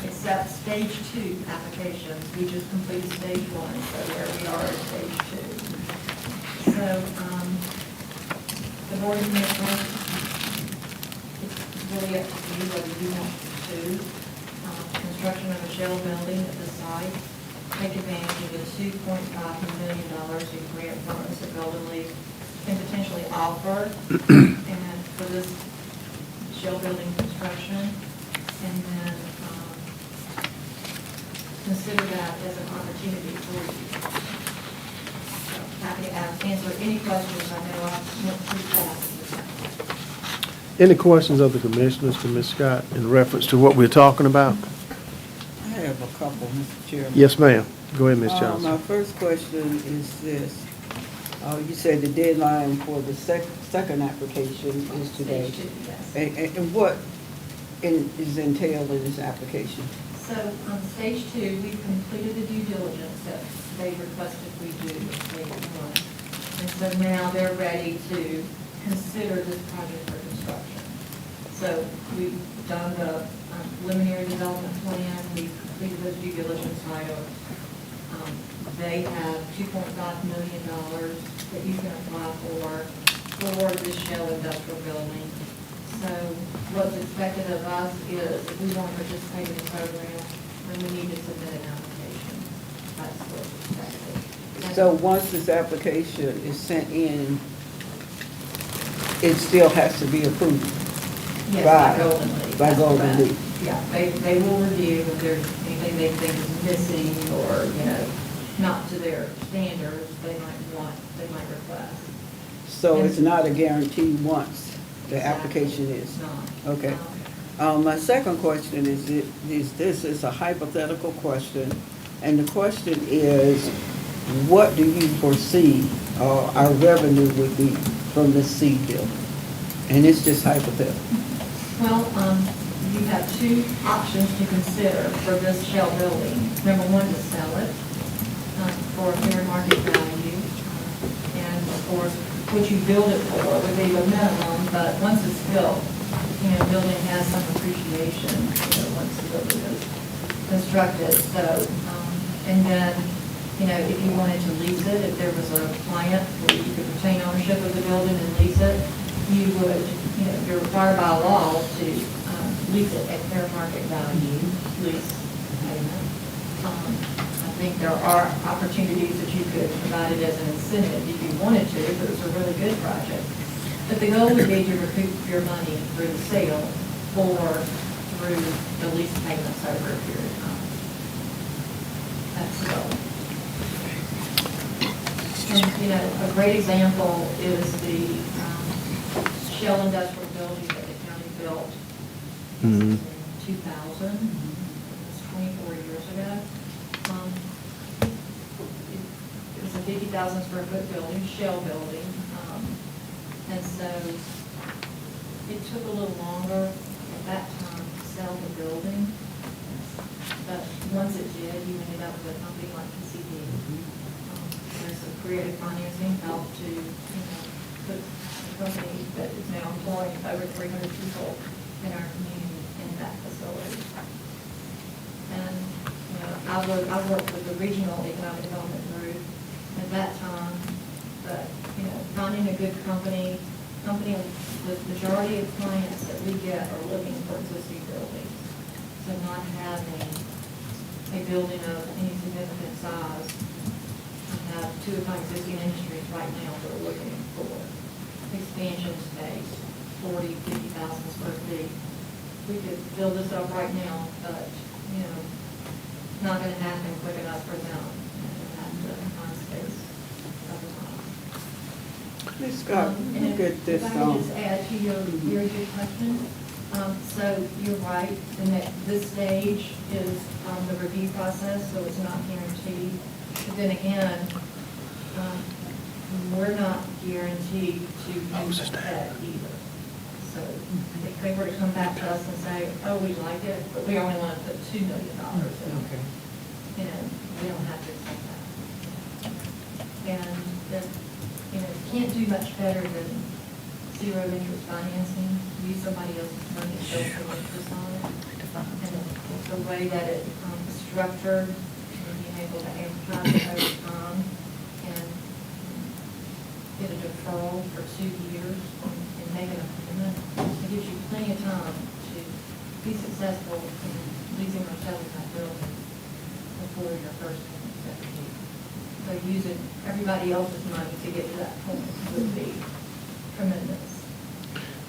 accept stage 2 applications. We just completed stage 1, so there we are at stage 2. So the board of commissioners, it's really up to you whether you want to pursue construction of a shell building at this site, take advantage of the $2.5 million in grant funds that Golden Leaf can potentially offer and for this shell building construction, and then consider that as an opportunity for you. So, happy to answer any questions. I know I went through fast. Any questions of the commissioners to Ms. Scott in reference to what we're talking about? I have a couple, Mr. Chairman. Yes, ma'am. Go ahead, Ms. My Johnson. first question is this. You said the deadline for the second application is today. Stage 2, yes. And what is entailed in this application? So on stage 2, we've completed the due diligence that they requested we do in stage 1. And so now they're ready to consider this project for construction. So we've done the preliminary development plan, we've completed those due diligence items. They have $2.5 million that you can apply for this shell industrial building. So what's expected of us is if we want to participate in the program, then we need to submit an application. That's what's expected. So once this application is sent in, it still has to be approved? Yes, by Golden Leaf. By That's Golden correct. Leaf. Yeah, they will review if there's anything they think is missing or, not to their standards, they might request. So it's not a guarantee once the application is? No. Okay. My second question is this is a hypothetical question, and the question is, what do you foresee our revenue would be from this seed deal? And it's just hypothetical. Well, you have two options to consider for this shell building. Number one, to sell it for fair market value. And of course, what you build it for would be the minimum, but once it's built, the building has some appreciation, once the building is constructed. So, and then, if you wanted to lease it, if there was a client where you could retain ownership of the building and lease it, you would, you're required by law to lease it at fair market value, lease payment. I think there are opportunities that you could provide it as an incentive if you wanted to, if it was a really good project. But the goal would be to recoup your money through the sale or through the lease payments over a period of time. That's the goal. And, a great example is the shell industrial building that the county built in 2000. It's 24 years ago. It was a 50,000 square foot building, shell building. And so it took a little longer at that time to sell the building. But once it did, you ended up with a company like PCD. There's some creative financing help to, put a company that is now employing over 300 people in our community in that facility. And, I worked with the regional economic development group at that time, but, finding a good company, the majority of clients that we get are looking for existing buildings. So not having a building of any significant size. I have two of my existing industries right now that are looking for expansion space, 40, 50,000 square feet. We could build this up right now, but, it's not going to happen quick enough for them. They have to find space over time. Ms. Scott, And look at this. If I could just add to your very good question. So you're right, and that this stage is the review process, so it's not guaranteed. But then again, we're not guaranteed to use that either. So if they were to come back to us and say, oh, we like it, but we only want to put $2 million in, Okay. we don't have to accept that. And that, you can't do much better than zero interest financing, use somebody else's money to show some interest on it. And the way that it is structured, and being able to amortize it over time, and get a deferral for 2 years and make an appointment, it gives you plenty of time to be successful in leasing or selling that building before your first payment's ever due. So using everybody else's money to get to that point would be tremendous.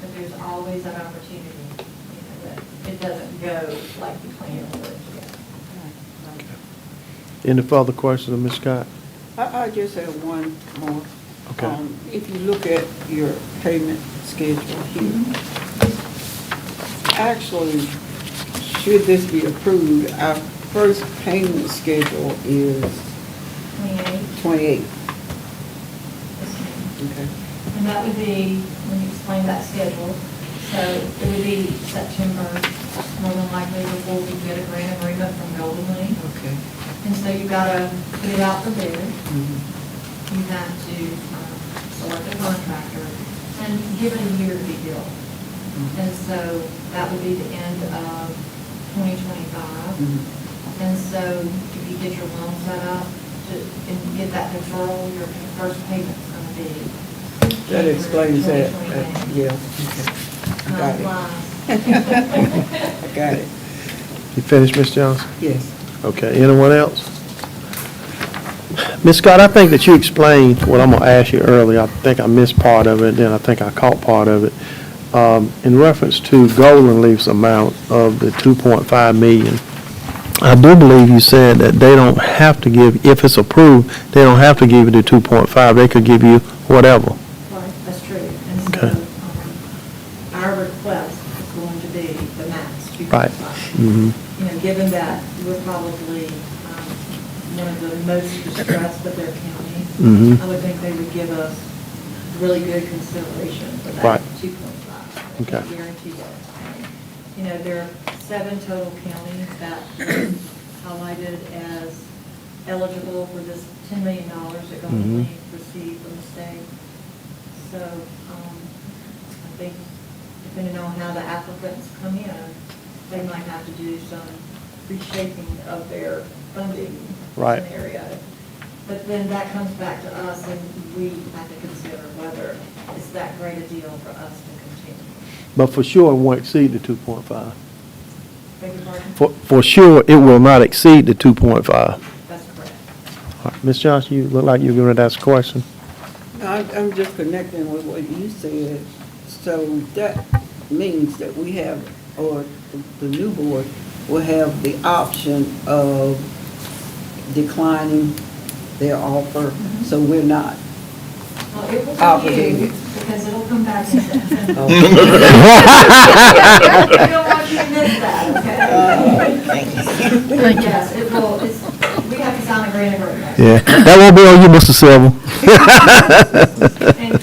But there's always that opportunity, you know, that it doesn't go like you planned for it to go. Any further questions of Ms. Scott? I just have one more. Okay. If you look at your payment schedule here, actually, should this be approved, our first payment schedule is 28. Okay. And that would be, when you explain that schedule, so it would be September, more than likely before we get a grant agreement from Golden Lake. Okay. And so you gotta put it out for bid. Mhm. You have to select a contractor and give it a year to be built. And so that would be the end of 2025. Mhm. And so if you get your loan set up and get that deferral, your first payment's gonna be. That explains that. 2029. Yeah. Okay. Time Got flies. it. I got it. You finished, Ms. Johnson? Yes. Okay, anyone else? Ms. Scott, I think that you explained what I'm going to ask you earlier. I think I missed part of it, then I think I caught part of it. In reference to Golden Leaf's amount of the 2.5 million, I do believe you said that they don't have to give, if it's approved, they don't have to give you the 2.5. They could give you whatever. Right, that's true. And so, Okay. our request is going to be the max, 2.5. Right. Mm-hmm. You know, given that we're probably one of the most distressed of their counties, Mhm. I would think they would give us really good consideration for that Right. 2.5. I Okay. can guarantee that. You know, there are 7 total counties that were highlighted as eligible for this $10 million that Golden Mhm. Leaf received from the state. So, I think depending on how the applicants come in, they might have to do some reshaping of their funding Right. scenario. But then that comes back to us, and we have to consider whether it's that great a deal for us to continue. But for sure, it won't exceed the 2.5. Beg your pardon? For sure, it will not exceed the 2.5. That's correct. All right. Ms. Johnson, you look like you're going to ask a question. I'm just connecting with what you said. So that means that we have, or the new board will have the option of declining their offer, so we're not. Well, it will be Obligated. you, because it'll come back in September. Oh. We don't want you to miss that, okay? Yes, it will, we have to sign a grant agreement. Yeah, that won't be on you, Mr. Silver. And,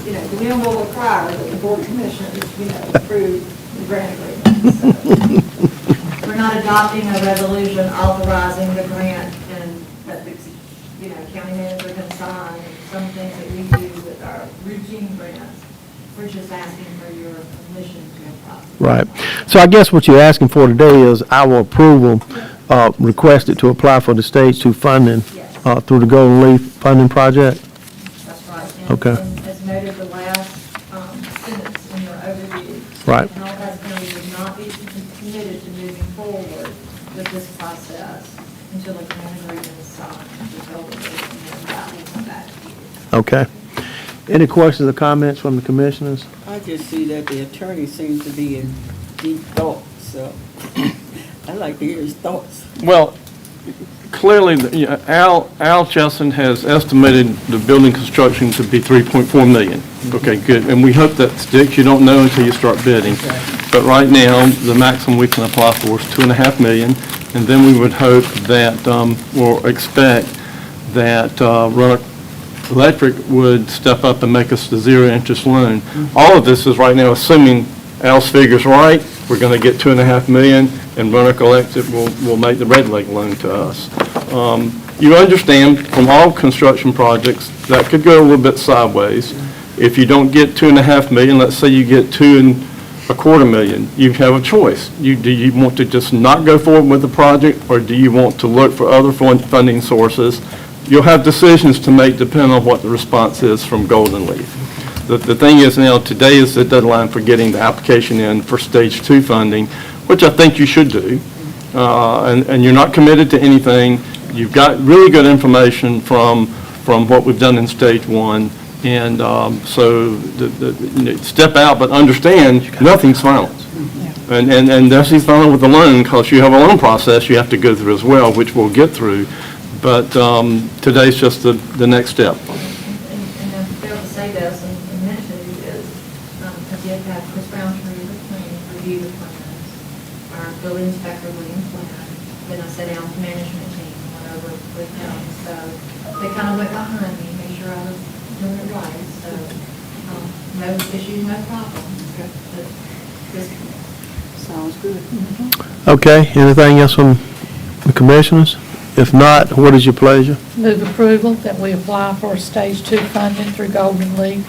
you know, the minimum will require that the board of commissioners, you know, approve the grant agreement. So, we're not adopting a resolution authorizing the grant and that the, you know, county manager can sign and some things that we do with our routine grants. We're just asking for your permission to apply. Right. So I guess what you're asking for today is our approval, requested to apply for the stage 2 funding through the Golden Leaf funding project? That's right. And- Okay. And as noted the last sentence in your overview. Right. Halifax County would not be committed to moving forward with this process until a grant agreement is signed with Golden Leaf, and then that will come back to you. Okay. Any questions or comments from the commissioners? I just see that the attorney seems to be in deep thought, so I'd like to hear his thoughts. Well, clearly, Al Chesson has estimated the building construction to be 3.4 million. Okay, good. And we hope that sticks. You don't know until you start bidding. But right now, the maximum we can apply for is 2.5 million. And then we would hope that, or expect that Roanoke Electric would step up and make us the zero-interest loan. All of this is right now assuming Al's figure's right. We're going to get 2.5 million, and Roanoke Electric will make the Red Lake loan to us. You understand, from all construction projects, that could go a little bit sideways. If you don't get 2.5 million, let's say you get 2.25 million, you have a choice. Do you want to just not go forward with the project, or do you want to look for other funding sources? You'll have decisions to make depending on what the response is from Golden Leaf. The thing is now, today is the deadline for getting the application in for stage 2 funding, which I think you should do. and you're not committed to anything. You've got really good information from what we've done in stage one. And so step out, but understand, nothing's final. And nothing's final with the loan, because you have a loan process you have to go through as well, which we'll get through. But today's just the next step. And I failed to say this and mention it is, I did have Chris Browntree with planning review the plans, our building inspector William Flynn, then I sat down with the management team, went over with them, so they kind of went behind me, made sure I was doing it right, so, no issues, no problems. But this Sounds good. Okay, anything else from the commissioners? If not, what is your pleasure? Move approval that we apply for stage 2 funding through Golden League.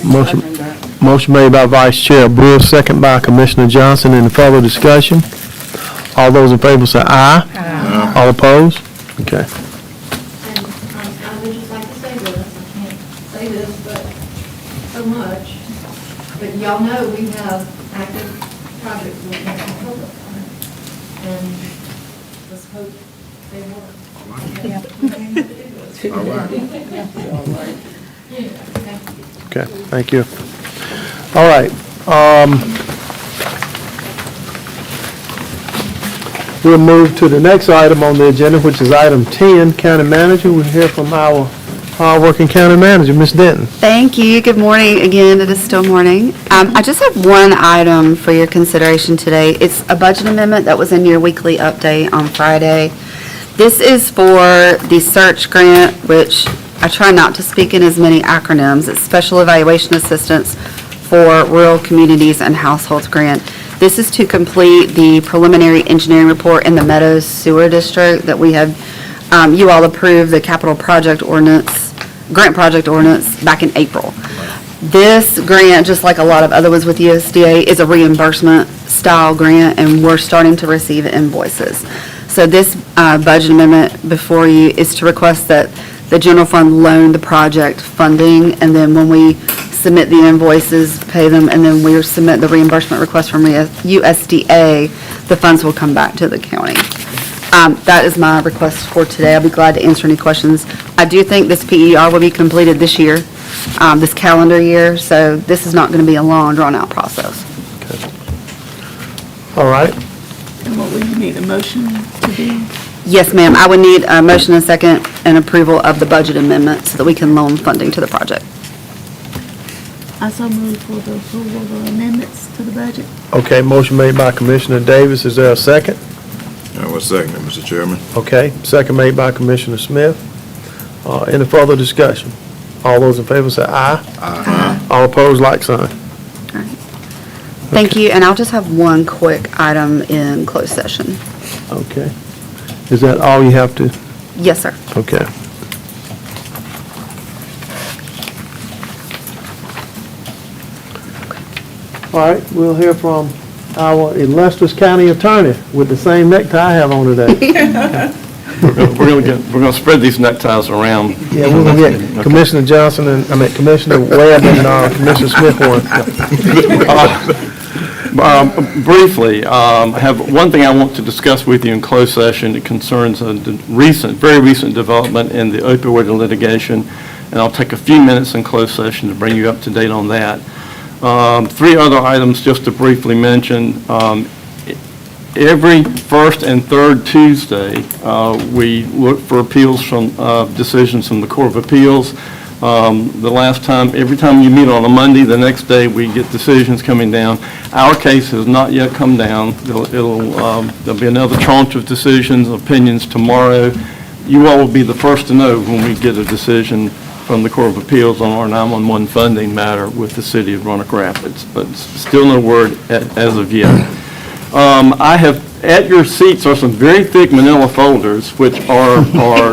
Motion made by Vice Chair Brewers, second by Commissioner Johnson. Any further discussion? All those in favor say aye. Aye. All opposed? Okay. And I would just like to say this, I can't say this, but so much, but y'all know we have active projects with National Public Fund, and let's hope they work. Yeah. Okay, thank you. All right. We'll move to the next item on the agenda, which is item 10, County Manager. We'll hear from our hard-working County Manager, Ms. Denton. Thank you. Good morning again. It is still morning. I just have one item for your consideration today. It's a budget amendment that was in your weekly update on Friday. This is for the search grant, which I try not to speak in as many acronyms. It's Special Evaluation Assistance for Rural Communities and Households Grant. This is to complete the preliminary engineering report in the Meadows Sewer District that we have, you all approved the capital project ordinance, grant project ordinance back in April. This grant, just like a lot of other ones with USDA, is a reimbursement style grant, and we're starting to receive invoices. So this budget amendment before you is to request that the general fund loan the project funding, and then when we submit the invoices, pay them, and then we submit the reimbursement request from USDA, the funds will come back to the county. That is my request for today. I'll be glad to answer any questions. I do think this PER will be completed this year, this calendar year, so this is not going to be a long, drawn-out process. All right. And what would you need a motion to do? Yes, ma'am. I would need a motion and a second and approval of the budget amendment so that we can loan funding to the project. I so move for the approval of the amendments to the budget. Okay, motion made by Commissioner Davis. Is there a second? I will second it, Mr. Chairman. Okay, second made by Commissioner Smith. Any further discussion? All those in favor say aye. Aye. All opposed, like sign. Thank you, and I'll just have one quick item in closed session. Okay. Is that all you have to? Yes, sir. Okay. All right, we'll hear from our illustrious county attorney with the same necktie I have on today. We're going to spread these neckties around. Yeah, we're going to get Commissioner Johnson and, Commissioner Webb and Commissioner Smith one. Briefly, I have one thing I want to discuss with you in closed session. It concerns a very recent development in the opioid litigation, and I'll take a few minutes in closed session to bring you up to date on that. Three other items just to briefly mention. Every first and third Tuesday, we look for appeals from decisions from the Court of Appeals. The last time, every time you meet on a Monday, the next day we get decisions coming down. Our case has not yet come down. There'll be another tranche of decisions, opinions tomorrow. You all will be the first to know when we get a decision from the Court of Appeals on our 911 funding matter with the city of Roanoke Rapids, but still no word as of yet. I have, at your seats are some very thick manila folders, which are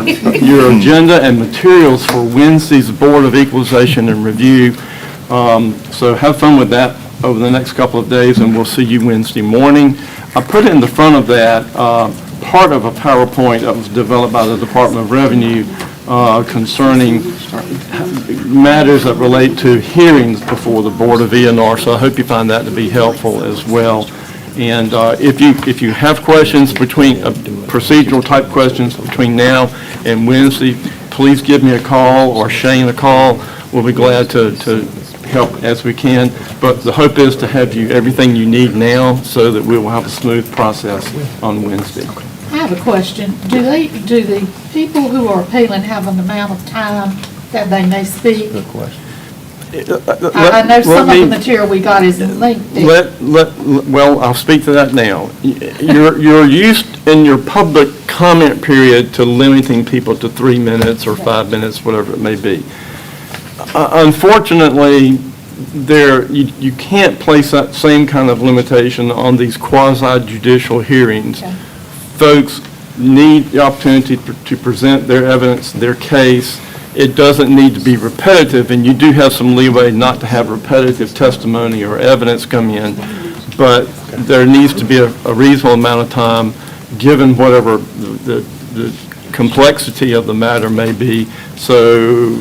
your agenda and materials for Wednesday's Board of Equalization and Review. So have fun with that over the next couple of days, and we'll see you Wednesday morning. I put in the front of that part of a PowerPoint that was developed by the Department of Revenue concerning matters that relate to hearings before the Board of E&R, so I hope you find that to be helpful as well. And if you have questions between, procedural type questions between now and Wednesday, please give me a call or Shane a call. We'll be glad to help as we can. But the hope is to have you everything you need now so that we will have a smooth process on Wednesday. I have a question. Do the people who are appealing have an amount of time that they may speak? Good question. I know some of the material we got is lengthy. Well, I'll speak to that now. You're used in your public comment period to limiting people to 3 minutes or 5 minutes, whatever it may be. Unfortunately, you can't place that same kind of limitation on these quasi-judicial hearings. Okay. Folks need the opportunity to present their evidence, their case. It doesn't need to be repetitive, and you do have some leeway not to have repetitive testimony or evidence come in, but there needs to be a reasonable amount of time, given whatever the complexity of the matter may be. So,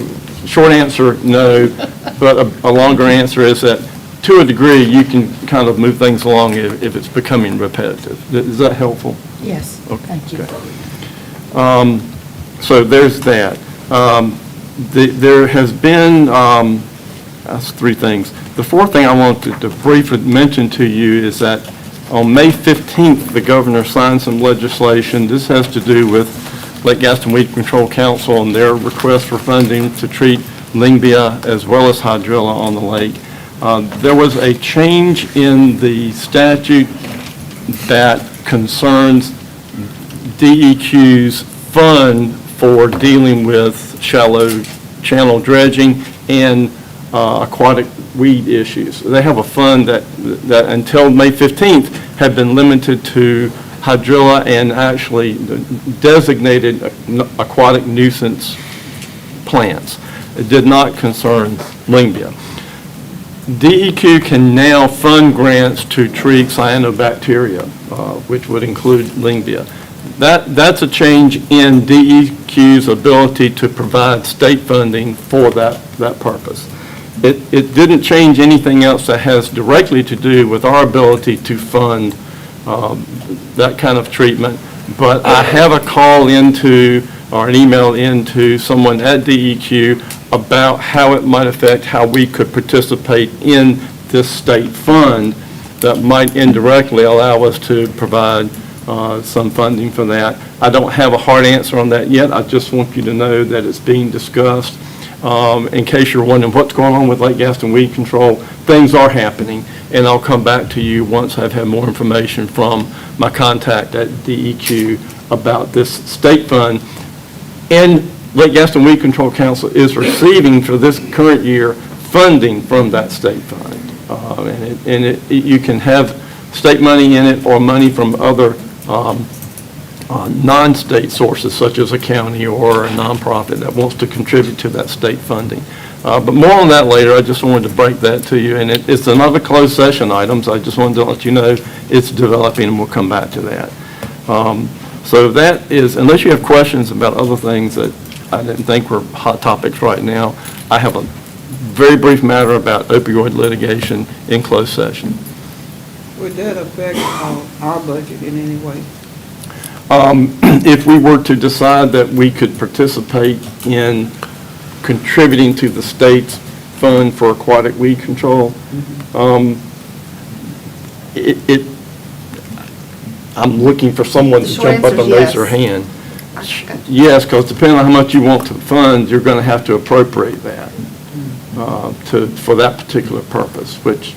short answer, no, but a longer answer is that, to a degree, you can kind of move things along if it's becoming repetitive. Is that helpful? Yes, Okay. thank you. Okay. So there's that. There has been, that's 3 things. The 4th thing I want to briefly mention to you is that on May 15th, the governor signed some legislation. This has to do with Lake Gaston Weed Control Council and their request for funding to treat Lingbia as well as hydrilla on the lake. There was a change in the statute that concerns DEQ's fund for dealing with shallow channel dredging and aquatic weed issues. They have a fund that until May 15th had been limited to hydrilla and actually designated aquatic nuisance plants. It did not concern Lingbia. DEQ can now fund grants to treat cyanobacteria, which would include Lingbia. That's a change in DEQ's ability to provide state funding for that purpose. It didn't change anything else that has directly to do with our ability to fund that kind of treatment, but I have a call into or an email into someone at DEQ about how it might affect how we could participate in this state fund that might indirectly allow us to provide some funding for that. I don't have a hard answer on that yet. I just want you to know that it's being discussed. In case you're wondering what's going on with Lake Gaston Weed Control, things are happening, and I'll come back to you once I've had more information from my contact at DEQ about this state fund. And Lake Gaston Weed Control Council is receiving for this current year funding from that state fund. You can have state money in it or money from other non-state sources, such as a county or a nonprofit that wants to contribute to that state funding. But more on that later. I just wanted to break that to you. And it's another closed session items. I just wanted to let you know it's developing, and we'll come back to that. So that is, unless you have questions about other things that I didn't think were hot topics right now, I have a very brief matter about opioid litigation in closed session. Would that affect our budget in any way? If we were to decide that we could participate in contributing to the state's fund for aquatic weed control, I'm looking for someone to jump up and raise their hand. Yes, because depending on how much you want to fund, you're going to have to appropriate that for that particular purpose, which,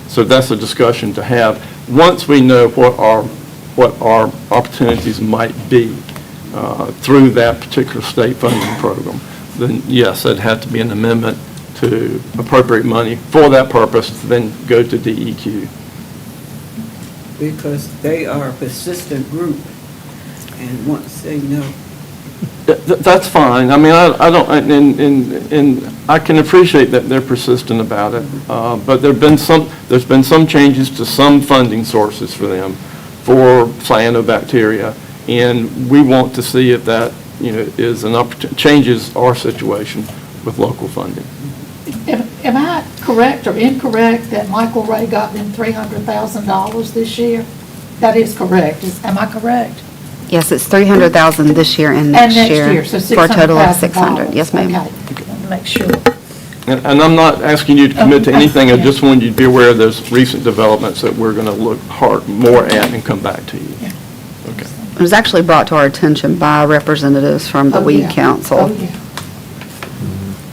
so that's a discussion to have once we know what our opportunities might be through that particular state funding program. Then yes, it'd have to be an amendment to appropriate money for that purpose to then go to DEQ. Because they are a persistent group, and once they know. That's fine. I mean, I don't, and I can appreciate that they're persistent about it, but there's been some changes to some funding sources for them for cyanobacteria, and we want to see if that, is an opportunity, changes our situation with local funding. Am I correct or incorrect that Michael Ray got them $300,000 this year? That is correct. Am I correct? Yes, it's 300,000 this year and next year. So For a total of $600,000. 600. Yes, ma'am. Okay, want to make sure. And I'm not asking you to commit to Okay. anything, I Yeah. just wanted you to be aware of those recent developments that we're going to look more at and come back to you. Yeah. Okay. It was actually brought to our attention by representatives from the Oh, Weed yeah. Council. Oh, yeah.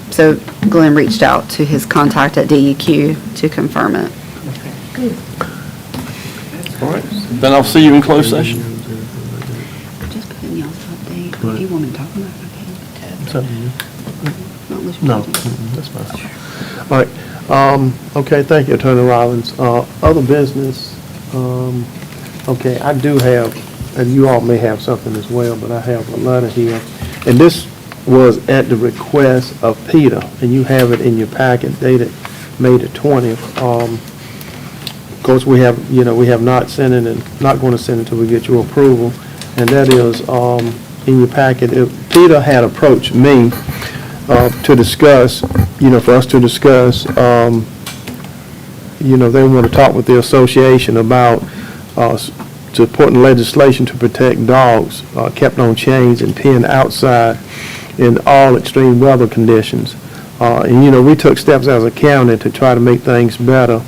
So Glenn reached out to his contact at DEQ to confirm it. Good. All right, then I'll see you in closed session. Just put in y'all's update. If you want me to talk about it, I can. Not unless you No, want to. that's fine. All right, okay, thank you, Attorney Rollins. Other business, okay, I do have, and you all may have something as well, but I have a letter here. And this was at the request of Peter, and you have it in your packet dated May the 20th. Of course, we have not sent it and not going to send it until we get your approval. And that is, in your packet, Peter had approached me to discuss, for us to discuss, they want to talk with the association about supporting legislation to protect dogs kept on chains and penned outside in all extreme weather conditions. And we took steps as a county to try to make things better,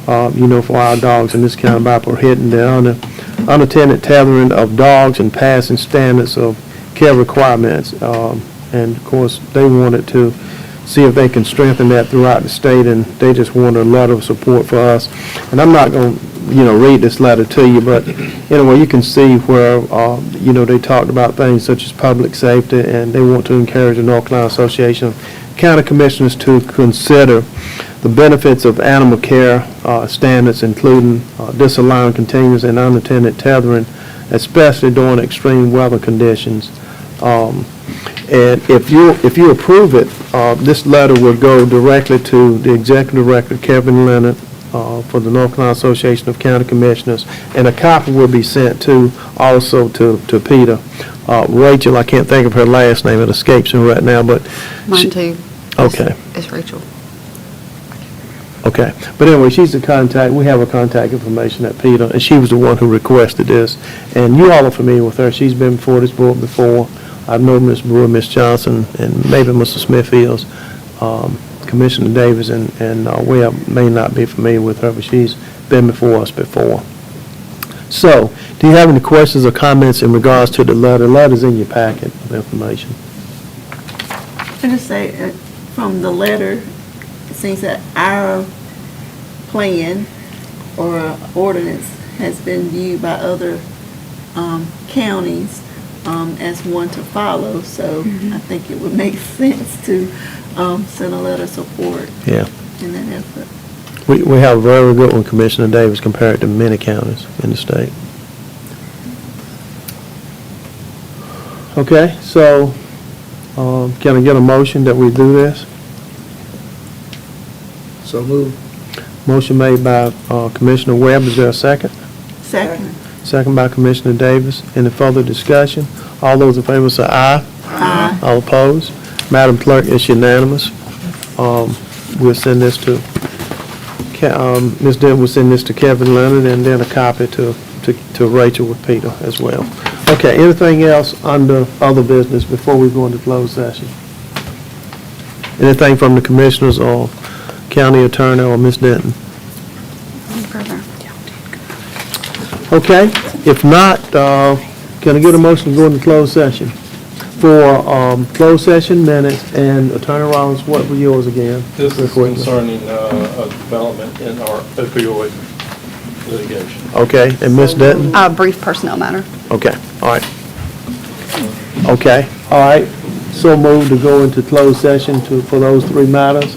for our dogs in this county by prohibiting the unattended tethering of dogs and passing standards of care requirements. And of course, they wanted to see if they can strengthen that throughout the state, and they just wanted a letter of support for us. And I'm not going to, read this letter to you, but anyway, you can see where, they talked about things such as public safety, and they want to encourage the North Carolina Association of County Commissioners to consider the benefits of animal care standards, including disallowing continuous and unattended tethering, especially during extreme weather conditions. And if you approve it, this letter will go directly to the Executive Director, Kevin Leonard, for the North Carolina Association of County Commissioners, and a copy will be sent also to Peter. Rachel, I can't think of her last name, it escapes me right now, but. Mine too. Okay. It's Rachel. Okay, but anyway, she's the contact, we have her contact information at Peter, and she was the one who requested this. And you all are familiar with her, she's been before this board before. I know Ms. Brewer, Ms. Johnson, and maybe Mr. Smithfields, Commissioner Davis, and we may not be familiar with her, but she's been before us before. So, do you have any questions or comments in regards to the letter? The letter's in your packet of information. I just say, from the letter, it seems that our plan or ordinance has been viewed by other counties as one to follow, so I think it would make sense to send a letter of support Yeah. in that effort. We have a very good one, Commissioner Davis, compared to many counties in the state. Okay, so can I get a motion that we do this? So moved. Motion made by Commissioner Webb. Is there a second? Second. Second by Commissioner Davis. Any further discussion? All those in favor say aye. Aye. All opposed? Madam Clerk, it's unanimous. We'll send this to, Ms. Denton will send this to Kevin Leonard, and then a copy to Rachel with Peter as well. Okay, anything else under other business before we go into closed session? Anything from the commissioners or county attorney or Ms. Denton? Okay, if not, can I get a motion to go into closed session? For closed session minutes, and Attorney Rollins, what were yours again? This Real is quickly. concerning a development in our opioid litigation. Okay, and Ms. Denton? Brief personnel matter. Okay, all right. Okay, all right. So moved to go into closed session for those three matters.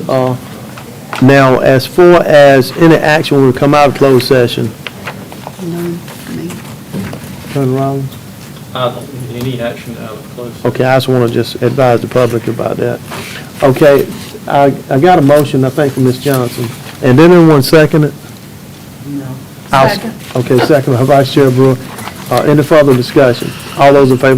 Now, as far as any action when we come out of closed session, None for me. Attorney Rollins? Any action out of closed? Okay, I just want to just advise the public about that. Okay, I got a motion, I think, from Ms. Johnson. And did anyone second it? No. Second. Okay, second by Vice Chair Brewer. Any further discussion? All those in favor